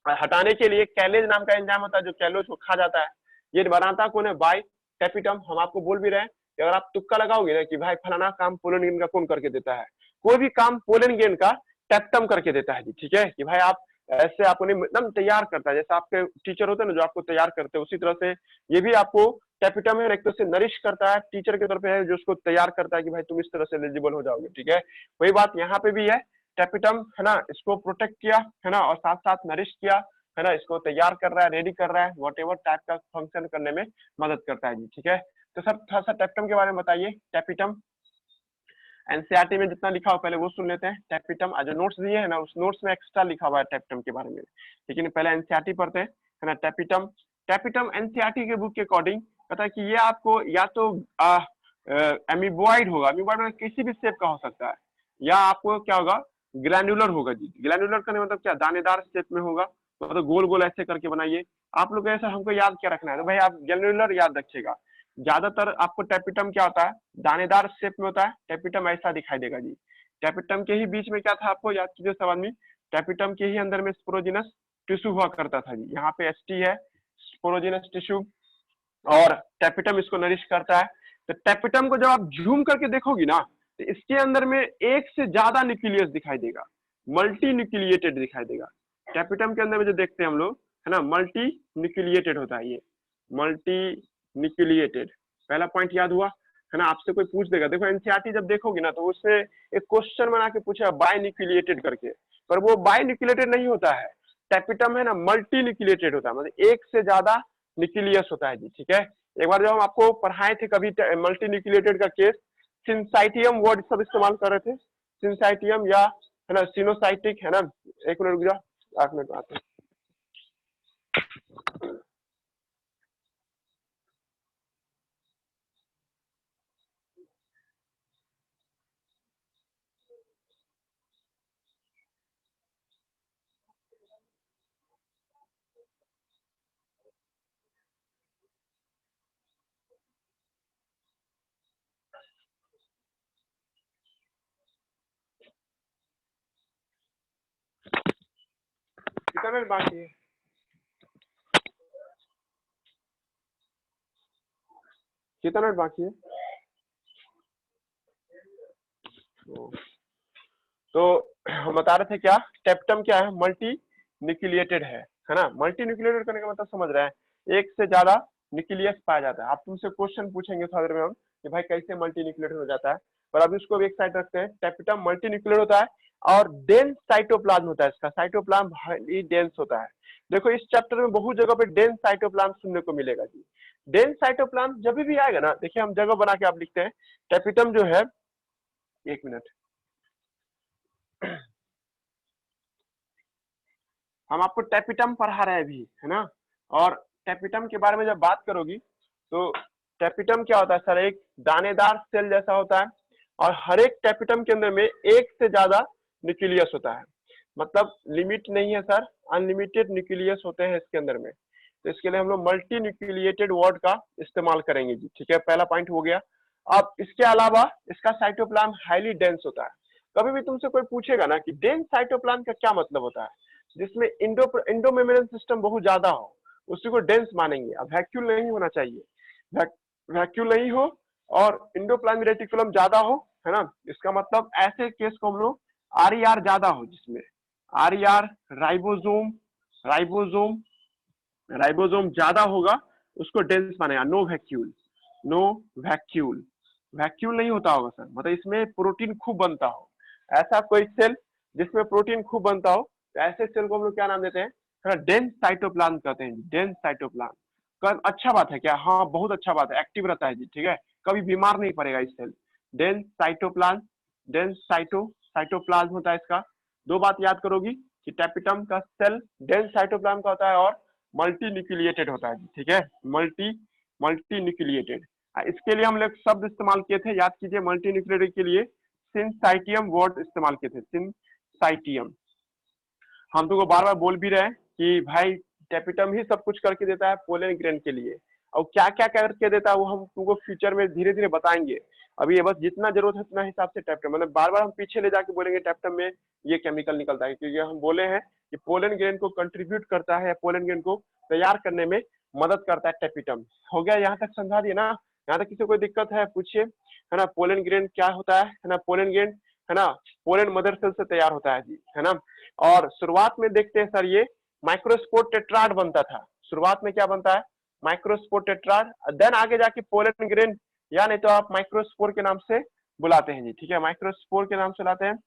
Speaker 1: हटाने के लिए कैलेज नाम का एंजाइम होता है जो कैलोज को खा जाता है। ये बनाता कौन है, बाय टेपिटम। हम आपको बोल भी रहे हैं कि अगर आप तुक्का लगाओगे ना कि भाई फलाना काम पोलन ग्रेन का कौन करके देता है, कोई भी काम पोलन ग्रेन का टेप्टम करके देता है जी, ठीक है। कि भाई आप ऐसे आपको नहीं एकदम तैयार करता है, जैसे आपके टीचर होते हैं ना जो आपको तैयार करते हैं, उसी तरह से ये भी आपको टेपिटम है, एक तरह से नरिश करता है, टीचर के तौर पे है जो उसको तैयार करता है कि भाई तुम इस तरह से एलिजिबल हो जाओगे, ठीक है। वही बात यहाँ पे भी है, टेपिटम है ना, इसको प्रोटेक्ट किया है ना, और साथ साथ नरिश किया है ना, इसको तैयार कर रहा है, रेडी कर रहा है, वॉट टाइप का फंक्शन करने में मदद करता है जी, ठीक है। तो सर थोड़ा सा टेप्टम के बारे में बताइए। टेपिटम एनसीईआरटी में जितना लिखा हो पहले वो सुन लेते हैं। टेपिटम जो नोट्स दिए है ना, उस नोट्स में एक्स्ट्रा लिखा हुआ है टेप्टम के बारे में, लेकिन पहले एनसीईआरटी पढ़ते हैं, है ना। टेपिटम, टेपिटम एनसीईआरटी के बुक के अकॉर्डिंग पता है कि ये आपको या तो एमीबॉइड होगा, एमीबॉइड में किसी भी शेप का हो सकता है, या आपको क्या होगा, ग्रैन्युलर होगा जी। ग्रैन्युलर करने मतलब क्या, दानेदार शेप में होगा, मतलब गोल गोल ऐसे करके बनाइए। आप लोग ऐसा हमको याद क्या रखना है, तो भाई आप ग्रैन्युलर याद रखिएगा। ज्यादातर आपको टेपिटम क्या होता है, दानेदार शेप में होता है, टेपिटम ऐसा दिखाई देगा जी। टेपिटम के ही बीच में क्या था, आपको याद कीजिए सब आदमी, टेपिटम के ही अंदर में स्पोरोजिनस टिश्यू हुआ करता था जी। यहाँ पे एसटी है, स्पोरोजिनस टिश्यू, और टेपिटम इसको नरिश करता है। तो टेपिटम को जब आप जूम करके देखोगी ना, तो इसके अंदर में एक से ज्यादा न्यूक्लियस दिखाई देगा, मल्टी न्यूक्लिएटेड दिखाई देगा। टेपिटम के अंदर में जो देखते हैं हम लोग, है ना, मल्टी न्यूक्लिएटेड होता है ये, मल्टी न्यूक्लिएटेड। पहला पॉइंट याद हुआ, है ना। आपसे कोई पूछ देगा, देखो एनसीईआरटी जब देखोगी ना तो उससे एक क्वेश्चन बना के पूछा बाय न्यूक्लिएटेड करके, पर वो बाय न्यूक्लिएटेड नहीं होता है। टेपिटम है ना, मल्टी न्यूक्लिएटेड होता है, मतलब एक से ज्यादा न्यूक्लियस होता है जी, ठीक है। एक बार जब हम आपको पढ़ाए थे कभी मल्टी न्यूक्लिएटेड का केस, सिंसाइटियम वर्ड सब इस्तेमाल कर रहे थे, सिंसाइटियम या है ना सिनोसाइटिक, है ना। एक मिनट रुक जाओ, 8 मिनट आते हैं। कितना मिनट बाकी है? कितना मिनट बाकी है? तो हम बता रहे थे क्या, टेप्टम क्या है, मल्टी न्यूक्लिएटेड है ना। मल्टी न्यूक्लिएटेड करने का मतलब समझ रहे हैं, एक से ज्यादा न्यूक्लियस पाया जाता है। आप तुमसे क्वेश्चन पूछेंगे थोड़ी देर में हम कि भाई कैसे मल्टी न्यूक्लिएटेड हो जाता है, पर अभी उसको एक साइड रखते हैं। टेप्टम मल्टी न्यूक्लिएटेड होता है और डेंस साइटोप्लाज्म होता है इसका, साइटोप्लाज्म हाईली डेंस होता है। देखो इस चैप्टर में बहुत जगह पे डेंस साइटोप्लाज्म सुनने को मिलेगा जी। डेंस साइटोप्लाज्म जब भी आएगा ना, देखिए हम जगह बना के आप लिखते हैं, टेपिटम जो है, एक मिनट, हम आपको टेपिटम पढ़ा रहे हैं अभी, है ना। और टेपिटम के बारे में जब बात करोगी तो टेपिटम क्या होता है सर, एक दानेदार सेल जैसा होता है और हर एक टेपिटम के अंदर में एक से ज्यादा न्यूक्लियस होता है। मतलब लिमिट नहीं है सर, अनलिमिटेड न्यूक्लियस होते हैं इसके अंदर में। तो इसके लिए हम लोग मल्टी न्यूक्लिएटेड वर्ड का इस्तेमाल करेंगे जी, ठीक है। पहला पॉइंट हो गया। अब इसके अलावा इसका साइटोप्लाज्म हाईली डेंस होता है। कभी भी तुमसे कोई पूछेगा ना कि डेंस साइटोप्लाज्म का क्या मतलब होता है, जिसमें इंडोमेम्ब्रेन सिस्टम बहुत ज्यादा हो, उसी को डेंस मानेंगे। अब वैक्यूल नहीं होना चाहिए, वैक्यूल नहीं हो और इंडोप्लाज्मिक रेटिकुलम ज्यादा हो, है ना। इसका मतलब ऐसे केस को हम लोग आरईआर ज्यादा हो, जिसमें आरईआर राइबोसोम राइबोसोम राइबोसोम ज्यादा होगा, उसको डेंस मानेगा। No vacuole, no vacuole, vacuole नहीं होता होगा सर, मतलब इसमें प्रोटीन खूब बनता हो, ऐसा कोई सेल जिसमें प्रोटीन खूब बनता हो, तो ऐसे सेल को हम लोग क्या नाम देते हैं, डेंस साइटोप्लाज्म कहते हैं जी, डेंस साइटोप्लाज्म। अच्छा बात है क्या? हाँ बहुत अच्छा बात है, एक्टिव रहता है जी, ठीक है, कभी बीमार नहीं पड़ेगा इस cell. Dense cytoplasm, dense cytoplasm होता है इसका। दो बात याद करोगी कि टेपिटम का सेल डेंस साइटोप्लाज्म का होता है और मल्टी न्यूक्लिएटेड होता है, ठीक है, मल्टी मल्टी न्यूक्लिएटेड। इसके लिए हम लोग शब्द इस्तेमाल किए थे, याद कीजिए, मल्टी न्यूक्लिएटेड के लिए सिंसाइटियम वर्ड इस्तेमाल किए थे, सिंसाइटियम। हम तुमको बार बार बोल भी रहे हैं कि भाई टेपिटम ही सब कुछ करके देता है पोलन ग्रेन के लिए, और क्या क्या करके देता है वो हम तुमको फ्यूचर में धीरे धीरे बताएंगे। अभी ये बस जितना जरूरत है उतना हिसाब से टेप्टम, मतलब बार बार हम पीछे ले जाके बोलेंगे टेप्टम में ये केमिकल निकलता है, क्योंकि हम बोले हैं कि पोलन ग्रेन को कंट्रीब्यूट करता है, पोलन ग्रेन को तैयार करने में मदद करता है टेपिटम। हो गया, यहाँ तक समझा दिए ना? यहाँ तक किसी कोई दिक्कत है पूछिए, है ना। पोलन ग्रेन क्या होता है ना, पोलन ग्रेन है ना पोलन मदर सेल से तैयार होता है जी, है ना। और शुरुआत में देखते हैं सर, ये माइक्रोस्पोर टेट्राड बनता था, शुरुआत में क्या बनता है, माइक्रोस्पोर टेट्राड, देन आगे जाके पोलन ग्रेन, या नहीं तो आप माइक्रोस्पोर के नाम से बुलाते हैं जी, ठीक है, माइक्रोस्पोर के नाम से बुलाते हैं,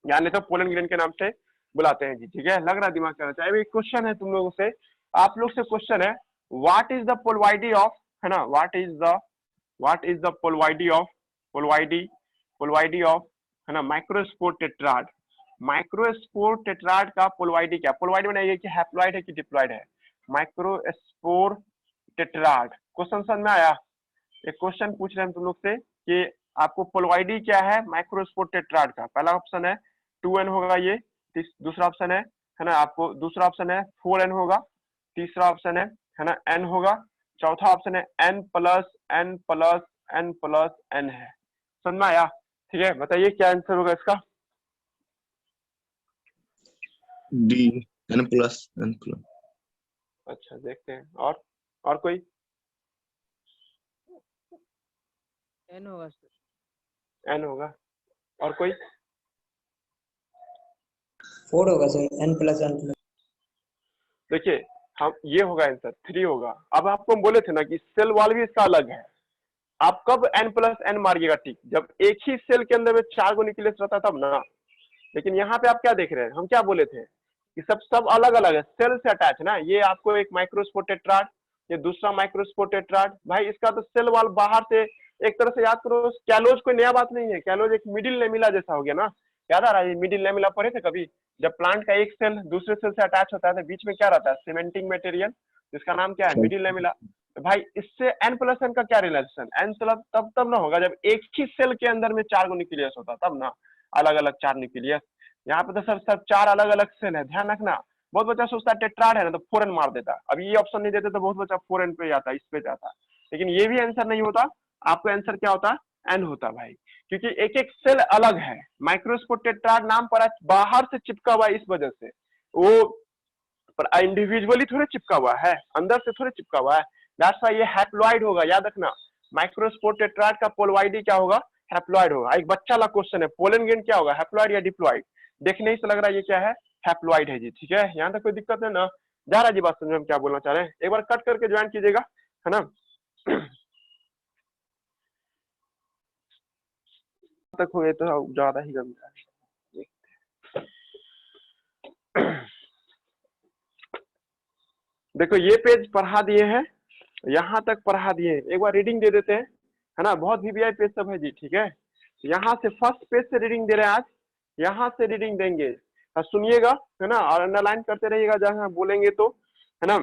Speaker 1: या नहीं तो पोलन ग्रेन के नाम से बुलाते हैं जी, ठीक है। लग रहा दिमाग करना चाहिए। अभी क्वेश्चन है तुम लोगों से, आप लोग से क्वेश्चन है, what is the ploidy of, है ना, what is the ploidy of, है ना, माइक्रोस्पोर टेट्राड। माइक्रोस्पोर टेट्राड का पोलवाइडी क्या, पोलवाइडी बनाइए कि हैप्लॉइड है कि डिप्लॉइड है, माइक्रोस्पोर टेट्राड। क्वेश्चन समझ में आया? एक क्वेश्चन पूछ रहे हैं तुम लोग से कि आपको पोलवाइडी क्या है माइक्रोस्पोर टेट्राड का। पहला ऑप्शन है 2n होगा ये, दूसरा ऑप्शन है ना, आपको दूसरा ऑप्शन है 4n होगा, तीसरा ऑप्शन है ना n होगा, चौथा ऑप्शन है n plus n plus n plus n है। समझ में आया? ठीक है, बताइए क्या आंसर होगा इसका।
Speaker 2: D, n plus n plus.
Speaker 1: अच्छा देखते हैं, और कोई?
Speaker 3: n होगा सर,
Speaker 1: n होगा, और कोई?
Speaker 3: 4 होगा sir, n plus n plus.
Speaker 1: देखिए हम, ये होगा आंसर 3 होगा। अब आपको हम बोले थे ना कि सेल वॉल भी इसका अलग है, आप कब n प्लस n मारिएगा टिक, जब एक ही सेल के अंदर में 4 गो न्यूक्लियस रहता तब ना। लेकिन यहाँ पे आप क्या देख रहे हैं, हम क्या बोले थे कि सब अलग अलग है, सेल से अटैच ना। ये आपको एक माइक्रोस्पोर टेट्राड ये दूसरा माइक्रोस्पोर टेट्राड। भाई इसका तो सेल वॉल बाहर से एक तरह से याद करो, कैलोज कोई नया बात नहीं है, कैलोज एक मिडिल लेमिला जैसा हो गया ना, याद आ रहा है? मिडिल लेमिला पढ़े थे कभी? जब प्लांट का एक सेल दूसरे सेल से अटैच होता है तो बीच में क्या रहता है? सीमेंटिंग मटेरियल, जिसका नाम क्या है? Middle lamella. तो भाई इससे n+n का क्या रिलेशन? n तब ना होगा जब एक ही सेल के अंदर में 4 गो न्यूक्लियस होता, तब ना, अलग अलग 4 न्यूक्लियस। यहाँ पे तो सर 4 अलग अलग सेल है, ध्यान रखना। बहुत बच्चा सोचता है टेट्राड है ना तो 4n मार देता। अब ये ऑप्शन नहीं देते तो बहुत बच्चा 4n पे जाता, इस पे जाता, लेकिन ये भी आंसर नहीं होता। आपका आंसर क्या होता? n होता भाई, क्योंकि एक एक सेल अलग है। माइक्रोस्पोर टेट्राड नाम पड़ा, बाहर से चिपका हुआ, इस वजह से वो पर इंडिविजुअली थोड़े चिपका हुआ है, अंदर से थोड़े चिपका हुआ है। दैट्स व्हाई ये हैप्लॉइड होगा, याद रखना। माइक्रोस्पोर टेट्राड का पोलवाइडी क्या होगा? हैप्लॉइड होगा। एक बच्चा वाला क्वेश्चन है, पोलन ग्रेन क्या होगा? हैप्लॉइड या डिप्लॉइड? देखने ही से लग रहा है ये क्या है? हैप्लॉइड है जी, ठीक है। यहाँ तक कोई दिक्कत नहीं ना? जा रहा जी बात समझ में हम क्या बोलना चाह रहे हैं? एक बार कट करके ज्वाइन कीजिएगा, है ना। तक हुए तो ज्यादा ही गंदा है। देखो ये पेज पढ़ा दिए हैं, यहाँ तक पढ़ा दिए हैं, एक बार रीडिंग दे देते हैं, है ना। बहुत वीवीआई पेज सब है जी, ठीक है। यहाँ से फर्स्ट पेज से रीडिंग दे रहे हैं आज, यहाँ से रीडिंग देंगे, सुनिएगा, है ना, और अंडरलाइन करते रहिएगा जहाँ बोलेंगे तो, है ना।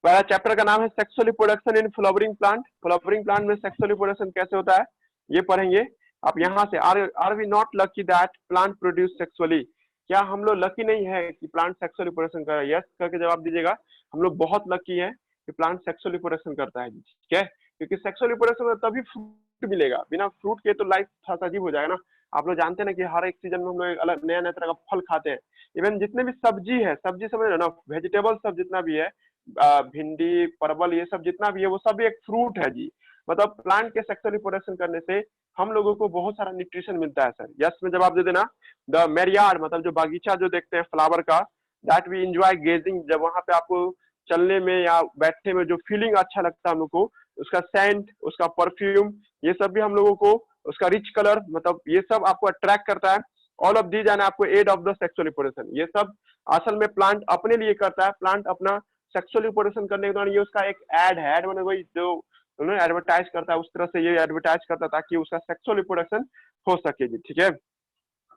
Speaker 1: पहला चैप्टर का नाम है sexual reproduction in flowering plant. Flowering plant में सेक्सुअल रिप्रोडक्शन कैसे होता है ये पढ़ेंगे। आप यहाँ से are we not lucky that plant produce sexually, क्या हम लोग लकी नहीं है कि प्लांट सेक्सुअल रिप्रोडक्शन कर रहा है? यस करके जवाब दीजिएगा। हम लोग बहुत लकी है कि प्लांट सेक्सुअल रिप्रोडक्शन करता है, ठीक है। क्योंकि सेक्सुअल रिप्रोडक्शन में तभी फ्रूट मिलेगा, बिना फ्रूट के तो लाइफ थोड़ा सा अजीब हो जाएगा ना। आप लोग जानते हैं ना कि हर एक सीजन में हम लोग अलग नया नया तरह का फल खाते हैं। इवन जितने भी सब्जी है, सब्जी समझ रहे ना, वेजिटेबल सब जितना भी है, भिंडी, परवल, ये सब जितना भी है वो सब एक फ्रूट है जी। मतलब प्लांट के सेक्सुअल रिप्रोडक्शन करने से हम लोगों को बहुत सारा न्यूट्रिशन मिलता है सर। यस में जवाब दे देना। द मेरियार्ड मतलब जो बागीचा जो देखते हैं फ्लावर का, दैट वी एंजॉय गेजिंग, जब वहां पे आपको चलने में या बैठने में जो फीलिंग अच्छा लगता है हम लोग को, उसका सेंट, उसका परफ्यूम, ये सब भी हम लोगों को, उसका रिच कलर, मतलब ये सब आपको अट्रैक्ट करता है। ऑल ऑफ दीज एंड आपको aid of the sexual reproduction, ये सब असल में प्लांट अपने लिए करता है। प्लांट अपना सेक्सुअल रिप्रोडक्शन करने के दौरान ये उसका एक एड है, एड मैंने वही जो उन्होंने एडवर्टाइज करता है, उस तरह से ये एडवर्टाइज करता है ताकि उसका सेक्सुअल रिप्रोडक्शन हो सके जी, ठीक है।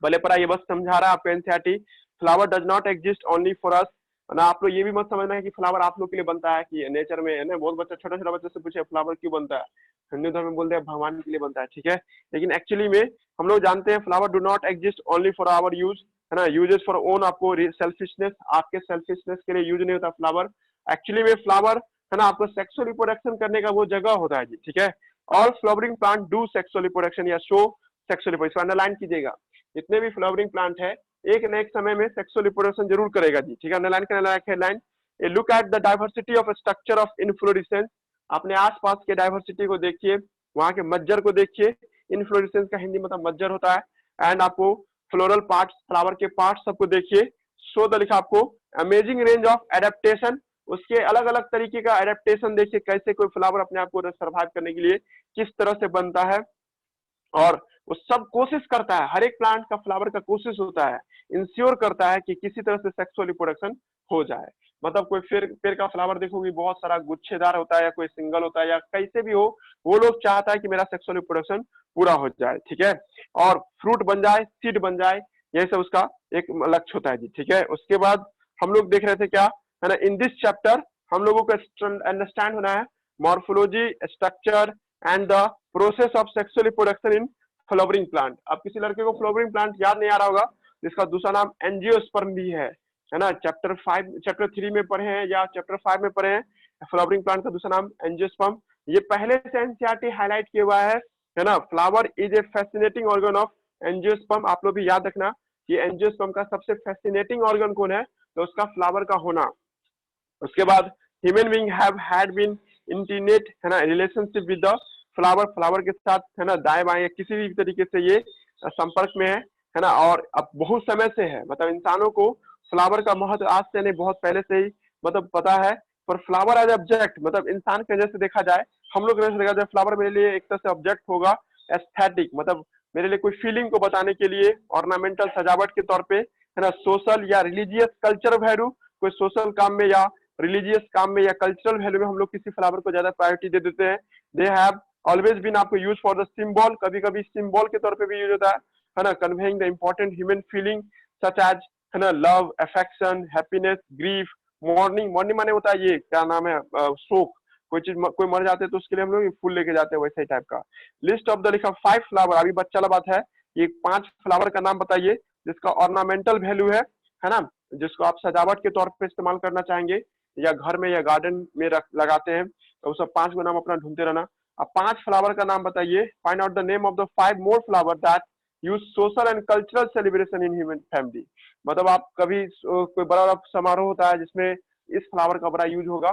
Speaker 1: भले पढ़ा, ये बस समझा रहा है आपको NCERT. Flower does not exist only for us, ना आप लोग ये भी मत समझना है कि फ्लावर आप लोग के लिए बनता है, कि नेचर में है ना। बहुत बच्चा, छोटा छोटा बच्चे से पूछे फ्लावर क्यों बनता है, हिंदू धर्म में बोलते हैं भगवान के लिए बनता है, ठीक है। लेकिन एक्चुअली में हम लोग जानते हैं flower do not exist only for our use, है ना, यूजेस फॉर ओन, आपको सेल्फिशनेस, आपके सेल्फिशनेस के लिए यूज नहीं होता फ्लावर। एक्चुअली में फ्लावर, है ना, आपको सेक्सुअल रिप्रोडक्शन करने का वो जगह होता है जी, ठीक है। All flowering plant do sexual reproduction या शो सेक्सुअल रिप्रोडक्शन, अंडरलाइन कीजिएगा। जितने भी फ्लावरिंग प्लांट है एक न एक समय में सेक्सुअल रिप्रोडक्शन जरूर करेगा जी, ठीक है। अंडरलाइन करने लायक headline, a look at the diversity of structure of inflorescence, अपने आसपास के डाइवर्सिटी को देखिए, वहां के मज्जर को देखिए। इनफ्लोरेसेंस का हिंदी मतलब मज्जर होता है। एंड आपको फ्लोरल पार्ट्स, फ्लावर के पार्ट्स सबको देखिए। शो द लिखा आपको अमेजिंग रेंज ऑफ एडेप्टेशन, उसके अलग अलग तरीके का एडेप्टेशन देखिए, कैसे कोई फ्लावर अपने आप को सर्वाइव करने के लिए किस तरह से बनता है, और वो सब कोशिश करता है। हर एक प्लांट का, फ्लावर का कोशिश होता है, इंश्योर करता है कि किसी तरह से सेक्सुअल रिप्रोडक्शन हो जाए। मतलब कोई पेड़ का फ्लावर देखोगे बहुत सारा गुच्छेदार होता है, या कोई सिंगल होता है, या कैसे भी हो, वो लोग चाहता है कि मेरा सेक्सुअल रिप्रोडक्शन पूरा हो जाए, ठीक है, और फ्रूट बन जाए, सीड बन जाए, यही सब उसका एक लक्ष्य होता है जी, ठीक है। उसके बाद हम लोग देख रहे थे क्या, है ना, इन दिस चैप्टर हम लोगों को अंडरस्टैंड होना है morphology, structure and the process of sexual reproduction in flowering plant. अब किसी लड़के को फ्लावरिंग प्लांट याद नहीं आ रहा होगा, जिसका दूसरा नाम एंजियोस्पर्म भी है ना। चैप्टर 3 में पढ़े हैं या चैप्टर 5 में पढ़े हैं, फ्लावरिंग प्लांट का दूसरा नाम एंजियोस्पर्म। ये पहले से एनसीईआरटी हाईलाइट किया हुआ है ना। Flower is a fascinating organ of angiosperm, आप लोग भी याद रखना ये एंजियोस्पर्म का सबसे फैसिनेटिंग ऑर्गन कौन है, तो उसका फ्लावर का होना। उसके बाद human being have had been intimate, है ना, relationship with the flower, flower के साथ, है ना, दाएं बाएं किसी भी तरीके से ये संपर्क में है ना। और अब बहुत समय से है, मतलब इंसानों को फ्लावर का महत्व आज से नहीं, बहुत पहले से ही मतलब पता है। पर फ्लावर एज ऑब्जेक्ट, मतलब इंसान के नजर से देखा जाए, हम लोग नजर से देखा जाए, फ्लावर मेरे लिए एक तरह से ऑब्जेक्ट होगा, एस्थेटिक, मतलब मेरे लिए कोई फीलिंग को बताने के लिए, ऑर्नामेंटल सजावट के तौर पे, है ना, सोशल या रिलीजियस कल्चर वैल्यू, कोई सोशल काम में या रिलीजियस काम में या कल्चरल वैल्यू में हम लोग किसी फ्लावर को ज्यादा प्रायोरिटी दे देते हैं। दे हैव ऑलवेज बीन आपको यूज फॉर द सिंबल, कभी कभी सिंबल के तौर पे भी यूज होता है ना, conveying the important human feeling such as, है ना, love, affection, happiness, grief. Morning, morning माने होता है ये क्या नाम है, शोक, कोई चीज कोई मर जाते हैं तो उसके लिए हम लोग फूल लेके जाते हैं, वैसे ही टाइप का। लिस्ट ऑफ द लिखा 5 फ्लावर, अभी बच्चा वाला बात है, ये 5 फ्लावर का नाम बताइए जिसका ऑर्नामेंटल वैल्यू है ना, जिसको आप सजावट के तौर पे इस्तेमाल करना चाहेंगे या घर में या गार्डन में लगाते हैं, तो सब 5 को नाम अपना ढूंढते रहना। अब 5 फ्लावर का नाम बताइए। Find out the name of the 5 more flower that use social and cultural celebration in human family. मतलब आप कभी कोई बड़ा समारोह होता है जिसमें इस फ्लावर का बड़ा यूज होगा।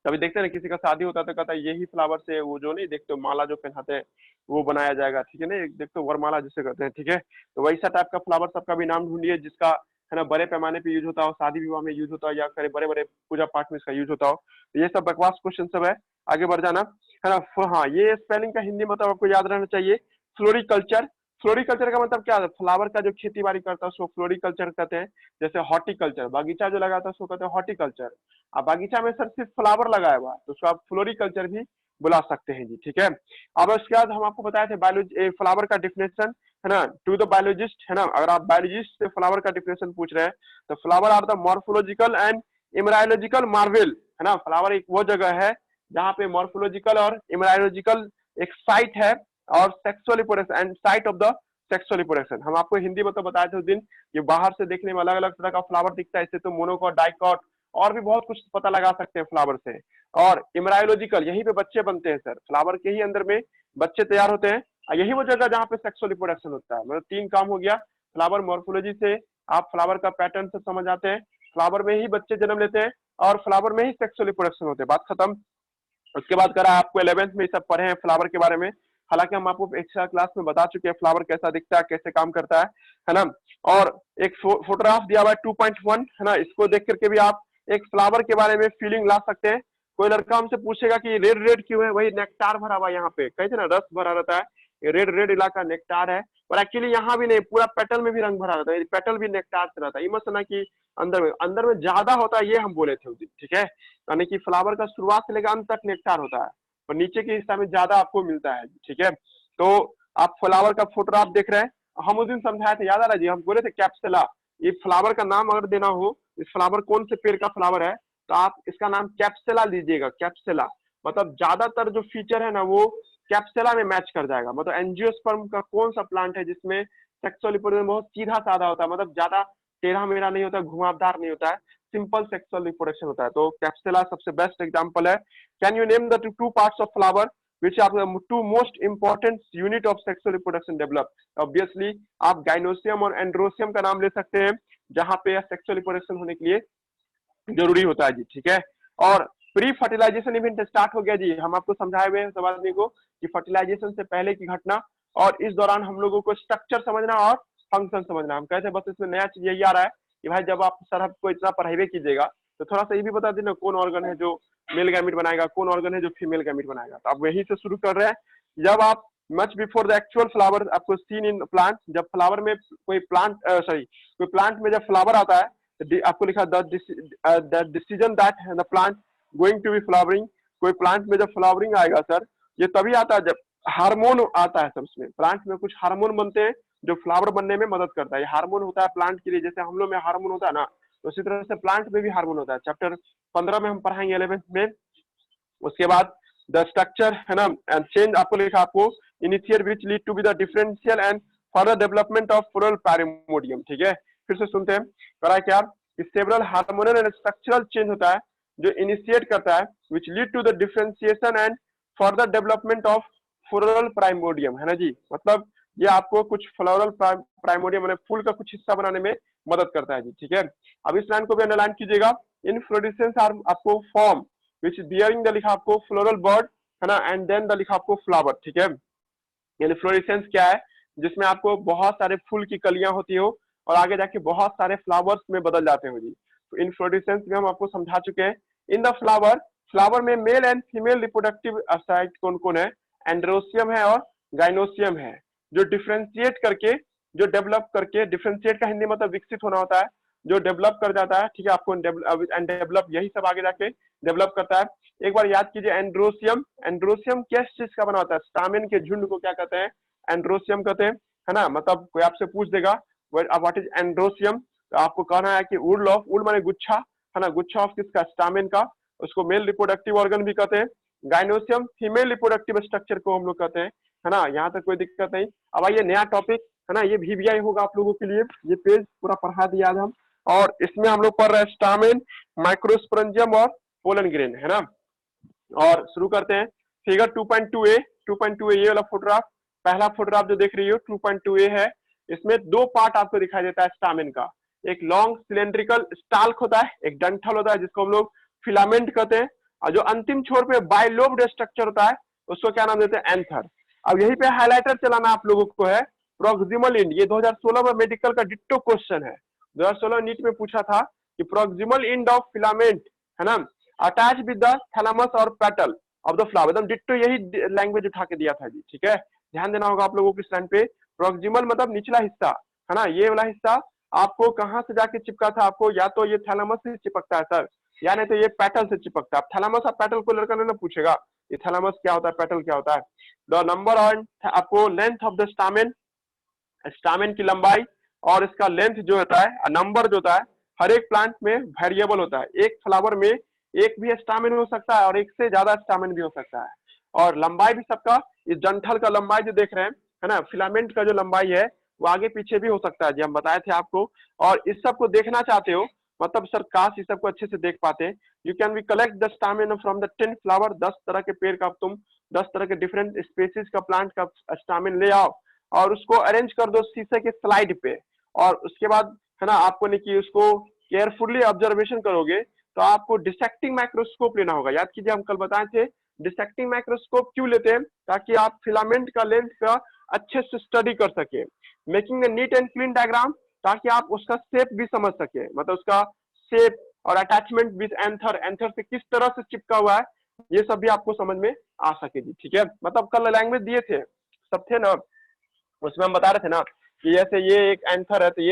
Speaker 1: कभी देखते हैं ना किसी का शादी होता है तो कहता है यही फ्लावर से वो जो नहीं देखते हो माला जो पहनाते हैं वो बनाया जाएगा, ठीक है ना, देखते हो वरमाला जिसे कहते हैं, ठीक है। तो वैसा टाइप का फ्लावर सबका भी नाम ढूंढिए जिसका, है ना, बड़े पैमाने पे यूज होता हो, शादी विवाह में यूज होता हो या करे बड़े बड़े पूजा पाठ में इसका यूज होता हो। तो ये सब बकवास क्वेश्चन सब है, आगे बढ़ जाना, है ना। हाँ, ये स्पेलिंग का हिंदी मतलब आपको याद रहना चाहिए, फ्लोरिकल्चर। फ्लोरिकल्चर का मतलब क्या है, फ्लावर का जो खेती बाड़ी करता है उसको फ्लोरिकल्चर कहते हैं। जैसे हॉर्टिकल्चर, बगीचा जो लगाता है उसको कहते हैं हॉर्टिकल्चर। अब बागीचा में सर सिर्फ फ्लावर लगाया हुआ तो उसको आप फ्लोरिकल्चर भी बुला सकते हैं जी, ठीक है। अब उसके बाद हम आपको बताए थे बायोलॉजी फ्लावर का डिफिनेशन, है ना, टू द बायोलॉजिस्ट, है ना। अगर आप बायोलॉजिस्ट से फ्लावर का डिफिनेशन पूछ रहे हैं तो flower are the morphological and embryological marvel, है ना। फ्लावर एक वो जगह है जहाँ पे मॉर्फोलॉजिकल और इमरायोलॉजिकल एक साइट है और sexual reproduction and site of the sexual reproduction. हम आपको हिंदी में तो बताए थे उस दिन, ये बाहर से देखने में अलग अलग तरह का फ्लावर दिखता है, इससे तो मोनोकॉट, डाइकॉट और भी बहुत कुछ पता लगा सकते हैं फ्लावर से। और इमरायोलॉजिकल, यहीं पे बच्चे बनते हैं सर, फ्लावर के ही अंदर में बच्चे तैयार होते हैं, और यही वो जगह जहाँ पे सेक्सुअल रिप्रोडक्शन होता है। मतलब 3 काम हो गया। फ्लावर मॉर्फोलॉजी से आप फ्लावर का पैटर्न से समझ आते हैं, फ्लावर में ही बच्चे जन्म लेते हैं और फ्लावर में ही सेक्सुअल रिप्रोडक्शन होते हैं, बात खत्म। उसके बाद करा आपको 11th में सब पढ़े हैं फ्लावर के बारे में, हालांकि हम आपको एक्स्ट्रा क्लास में बता चुके हैं फ्लावर कैसा दिखता है, कैसे काम करता है ना। और एक फोटोग्राफ दिया हुआ है 2.1, है ना, इसको देख करके भी आप एक फ्लावर के बारे में फीलिंग ला सकते हैं। कोई लड़का हमसे पूछेगा कि रेड रेड क्यों है, वही नेक्टार भरा हुआ यहाँ पे, कहते ना रस भरा रहता है, ये रेड रेड इलाका नेक्टार है। और एक्चुअली यहाँ भी नहीं, पूरा पेटल में भी रंग भरा रहता है, पेटल भी नेक्टार से रहता है, ये मत समझना कि अंदर में ज्यादा होता है, ये हम बोले थे उस दिन, ठीक है। यानी कि फ्लावर का शुरुआत से लेकर अंत तक नेक्टार होता है और नीचे के हिस्सा में ज्यादा आपको मिलता है, ठीक है। तो आप फ्लावर का फोटोग्राफ देख रहे हैं, हम उस दिन समझाए थे, याद आ रहा जी, हम बोले थे कैप्सुला, ये फ्लावर का नाम अगर देना हो, इस फ्लावर कौन से पेड़ का फ्लावर है तो आप इसका नाम कैप्सुला लीजिएगा, कैप्सुला। मतलब ज्यादातर जो फीचर है ना वो कैप्सुला में मैच कर जाएगा। मतलब एंजियोस्पर्म का कौन सा प्लांट है जिसमें सेक्सुअल रिप्रोडक्शन बहुत सीधा साधा होता है, मतलब ज्यादा टेढ़ा मेढ़ा नहीं होता, घुमावदार नहीं होता है, सिंपल सेक्सुअल रिप्रोडक्शन होता है। तो कैप्सुला सबसे बेस्ट एग्जांपल है। Can you name the two parts of flower which are the 2 most important unit of sexual reproduction develop? Obviously आप गाइनोसियम और एंड्रोसियम का नाम ले सकते हैं जहां पे सेक्सुअल रिप्रोडक्शन होने के लिए जरूरी होता है जी, ठीक है। और प्री फर्टिलाइजेशन इवेंट स्टार्ट हो गया जी, हम आपको समझाए हुए हैं सब आदमी को कि फर्टिलाइजेशन से पहले की घटना और इस दौरान हम लोगों को स्ट्रक्चर समझना और फंक्शन समझना। हम कहते हैं बस इसमें नया चीज यही आ रहा है कि भाई जब आप सरहद को इतना पढ़ाई कीजिएगा तो थोड़ा सा ये भी बता देना कौन ऑर्गन है जो मेल गैमिट बनाएगा, कौन ऑर्गन है जो फीमेल गैमिट बनाएगा। तो आप वहीं से शुरू कर रहे हैं। जब आप much before the actual flower आपको सीन इन प्लांट, जब फ्लावर में कोई प्लांट में जब फ्लावर आता है आपको लिखा the decision that the plant going to be flowering. कोई प्लांट में जब फ्लावरिंग आएगा सर ये तभी आता है जब हार्मोन आता है सर, उसमें प्लांट में कुछ हार्मोन बनते हैं जो फ्लावर बनने में मदद करता है। ये हार्मोन होता है प्लांट के लिए, जैसे हम लोग में हार्मोन होता है ना, तो उसी तरह से प्लांट में भी हार्मोन होता है। चैप्टर 15 में हम पढ़ाएंगे 11th में। उसके बाद द स्ट्रक्चर, है ना, एंड चेंज आपको लिखा आपको initial which lead to be the differential and further development of floral primordium, ठीक है। फिर से सुनते हैं, करा क्या, several hormonal and structural change होता है जो इनिशिएट करता है which lead to the differentiation and further development of floral primordium, है ना जी। मतलब ये आपको कुछ फ्लोरल प्राइमोडियम मतलब फूल का कुछ हिस्सा बनाने में मदद करता है जी, ठीक है। अब इस लाइन को भी अंडरलाइन कीजिएगा। इनफ्लोरेसेंस आर आपको फॉर्म विच बियरिंग द लिखा आपको फ्लोरल बर्ड, है ना, एंड देन द लिखा आपको फ्लावर, ठीक है। इनफ्लोरेसेंस क्या है, जिसमें आपको बहुत सारे फूल की कलियां होती हो और आगे जाके बहुत सारे फ्लावर्स में बदल जाते हो जी। तो इनफ्लोरेसेंस में हम आपको समझा चुके हैं। इन द फ्लावर में male and female reproductive site कौन कौन है, एंड्रोसियम है और गाइनोसियम है, जो डिफ्रेंशिएट करके, जो डेवलप करके, डिफ्रेंशिएट का हिंदी मतलब विकसित होना होता है, जो डेवलप कर जाता है, ठीक है, आपको डेवलप यही सब आगे जाके डेवलप करता है। एक बार याद कीजिए एंड्रोसियम, एंड्रोसियम किस चीज का बना होता है? स्टामेन के झुंड को क्या कहते हैं? एंड्रोसियम कहते हैं, है ना। मतलब कोई आपसे पूछ देगा व्हाट इज एंड्रोसियम, तो आपको कहना है कि वुड ऑफ, वुड माने गुच्छा, है ना, गुच्छा ऑफ किसका? स्टामेन का। उसको मेल रिप्रोडक्टिव ऑर्गन भी कहते हैं। गाइनोसियम फीमेल रिप्रोडक्टिव स्ट्रक्चर को हम लोग कहते हैं, है ना। यहाँ तक कोई दिक्कत नहीं। अब आइए नया टॉपिक, है ना, ये VVI होगा आप लोगों के लिए, ये पेज पूरा पढ़ा दिया हम, और इसमें हम लोग पढ़ रहे हैं स्टामेन, माइक्रोस्पोरेंजियम और पोलन ग्रेन, है ना। और शुरू करते हैं। फिगर 2.2a, 2.2a ये वाला फोटोग्राफ, पहला फोटोग्राफ जो देख रही हो 2.2a है। इसमें दो पार्ट आपको दिखाई देता है स्टामेन का। एक लॉन्ग सिलेंड्रिकल स्टाल्क होता है, एक डंठल होता है जिसको हम लोग फिलामेंट कहते हैं, और जो अंतिम छोर पे बाइलोब्ड स्ट्रक्चर होता है उसको क्या नाम देते हैं? एंथर। अब यहीं पे हाइलाइटर चलाना आप लोगों को है, प्रोक्सिमल इंड। ये 2016 में मेडिकल का डिट्टो क्वेश्चन है, 2016 नीट में पूछा था कि प्रोक्सिमल इंड ऑफ फिलामेंट, है ना, अटैच विद द थैलेमस और पेटल ऑफ द फ्लावर। एकदम डिट्टो यही लैंग्वेज उठा के दिया था जी, ठीक है। ध्यान देना होगा आप लोगों को इस लाइन पे। प्रोक्सिमल मतलब निचला हिस्सा, है ना, ये वाला हिस्सा आपको कहां से जाके चिपका था? आपको या तो ये थैलेमस से चिपकता है सर, या नहीं तो ये पेटल से चिपकता है। थैलेमस और पेटल को लड़का नहीं पूछेगा ये थैलेमस क्या होता है, पेटल क्या होता है। द नंबर ऑन आपको length of the stamen, stamen की लंबाई और इसका लेंथ जो होता है, नंबर जो होता है, हर एक प्लांट में वेरिएबल होता है। एक फ्लावर में एक भी स्टामेन हो सकता है और एक से ज्यादा स्टामेन भी हो सकता है, और लंबाई भी सबका, इस डंठल का लंबाई जो देख रहे हैं, है ना, फिलामेंट का जो लंबाई है वो आगे पीछे भी हो सकता है जी, हम बताए थे आपको। और इस सब को देखना चाहते हो, मतलब सर काश इस सबको अच्छे से देख पाते। You can be collect the stamen from the 10 flower, 10 तरह के पेड़ का तुम 10 तरह के डिफरेंट स्पेसीज का प्लांट का स्टामेन ले आओ और उसको अरेंज कर दो शीशे के स्लाइड पे, और उसके बाद, है ना, आपको नहीं कि उसको केयरफुली ऑब्जर्वेशन करोगे तो आपको डिसेक्टिंग माइक्रोस्कोप लेना होगा। याद कीजिए हम कल बताए थे डिसेक्टिंग माइक्रोस्कोप क्यों लेते हैं? ताकि आप फिलामेंट का लेंथ का अच्छे से स्टडी कर सके। Making a neat and clean diagram, ताकि आप उसका शेप भी समझ सके, मतलब उसका शेप और अटैचमेंट विद एंथर, एंथर से किस तरह से चिपका हुआ है, ये सब भी आपको समझ में आ सके जी, ठीक है। मतलब कल लैंग्वेज दिए थे, सब थे ना, उसमें हम बता रहे थे ना कि जैसे ये एक एंथर है तो